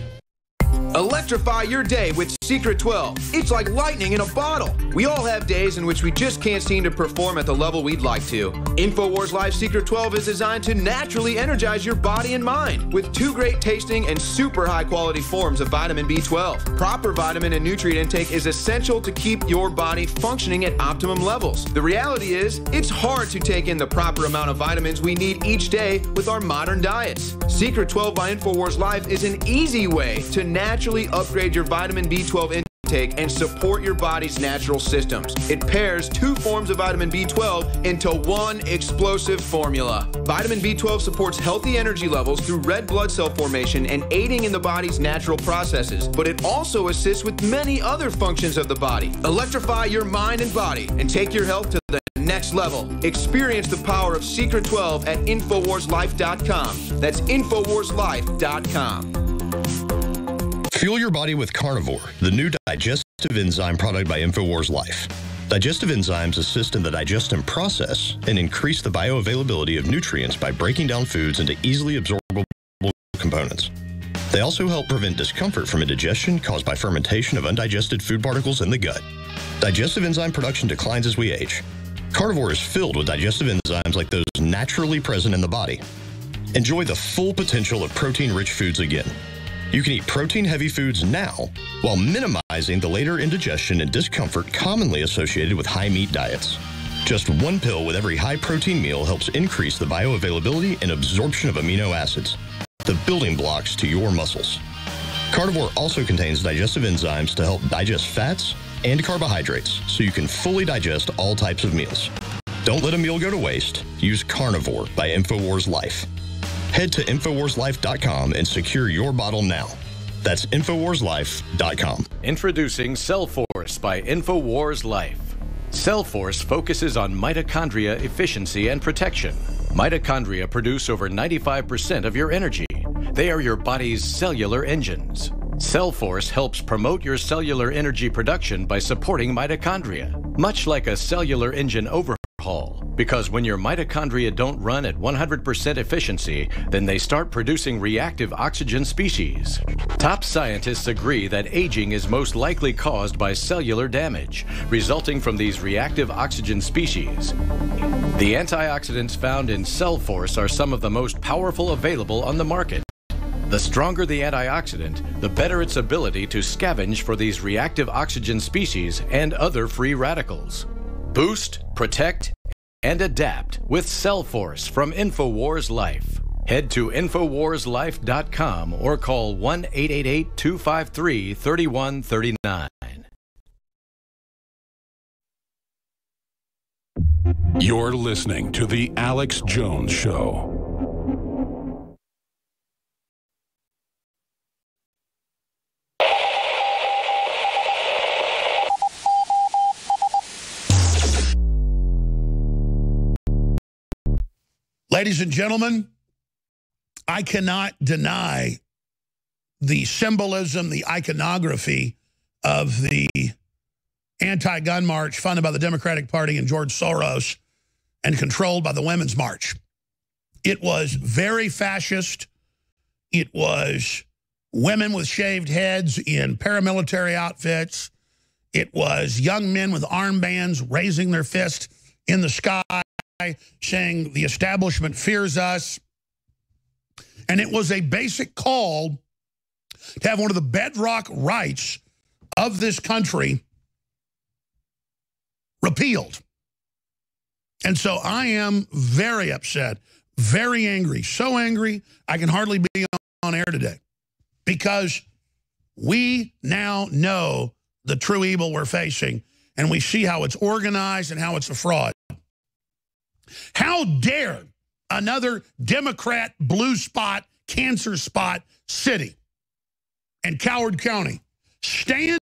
[SPEAKER 4] Electrify your day with Secret 12. It's like lightning in a bottle. We all have days in which we just can't seem to perform at the level we'd like to. InfoWars Life Secret 12 is designed to naturally energize your body and mind with 2 great tasting and super high quality forms of vitamin B12. Proper vitamin and nutrient intake is essential to keep your body functioning at optimum levels. The reality is, it's hard to take in the proper amount of vitamins we need each day with our modern diets. Secret 12 by InfoWars Life is an easy way to naturally upgrade your vitamin B12 intake and support your body's natural systems. It pairs 2 forms of vitamin B12 into one explosive formula. Vitamin B12 supports healthy energy levels through red blood cell formation and aiding in the body's natural processes, but it also assists with many other functions of the body. Electrify your mind and body and take your health to the next level. Experience the power of Secret 12 at InfoWarsLife.com. That's InfoWarsLife.com.
[SPEAKER 5] Fuel your body with Carnivore, the new digestive enzyme product by InfoWars Life. Digestive enzymes assist in the digestion process and increase the bioavailability of nutrients by breaking down foods into easily absorbable components. They also help prevent discomfort from indigestion caused by fermentation of undigested food particles in the gut. Digestive enzyme production declines as we age. Carnivore is filled with digestive enzymes like those naturally present in the body. Enjoy the full potential of protein-rich foods again. You can eat protein-heavy foods now while minimizing the later indigestion and discomfort commonly associated with high-meat diets. Just 1 pill with every high-protein meal helps increase the bioavailability and absorption of amino acids, the building blocks to your muscles. Carnivore also contains digestive enzymes to help digest fats, and carbohydrates so you can fully digest all types of meals. Don't let a meal go to waste. Use Carnivore by InfoWars Life. Head to InfoWarsLife.com and secure your bottle now. That's InfoWarsLife.com.
[SPEAKER 6] Introducing CellForce by InfoWars Life. CellForce focuses on mitochondria efficiency and protection. Mitochondria produce over 95% of your energy. They are your body's cellular engines. CellForce helps promote your cellular energy production by supporting mitochondria, much like a cellular engine overhaul. Because when your mitochondria don't run at 100% efficiency, then they start producing reactive oxygen species. Top scientists agree that aging is most likely caused by cellular damage, resulting from these reactive oxygen species. The antioxidants found in CellForce are some of the most powerful available on the market. The stronger the antioxidant, the better its ability to scavenge for these reactive oxygen species and other free radicals. Boost, protect, and adapt with CellForce from InfoWars Life. Head to InfoWarsLife.com or call 1-888-253-3139.
[SPEAKER 2] You're listening to The Alex Jones Show.
[SPEAKER 3] Ladies and gentlemen, I cannot deny the symbolism, the iconography of the anti-gun march funded by the Democratic Party and George Soros and controlled by the Women's March. It was very fascist. It was women with shaved heads in paramilitary outfits. It was young men with armbands raising their fist in the sky, saying the establishment fears us. And it was a basic call to have one of the bedrock rights of this country repealed. And so I am very upset, very angry, so angry I can hardly be on air today, because we now know the true evil we're facing, and we see how it's organized and how it's a fraud. How dare another Democrat blue spot, cancer spot city and Coward County stand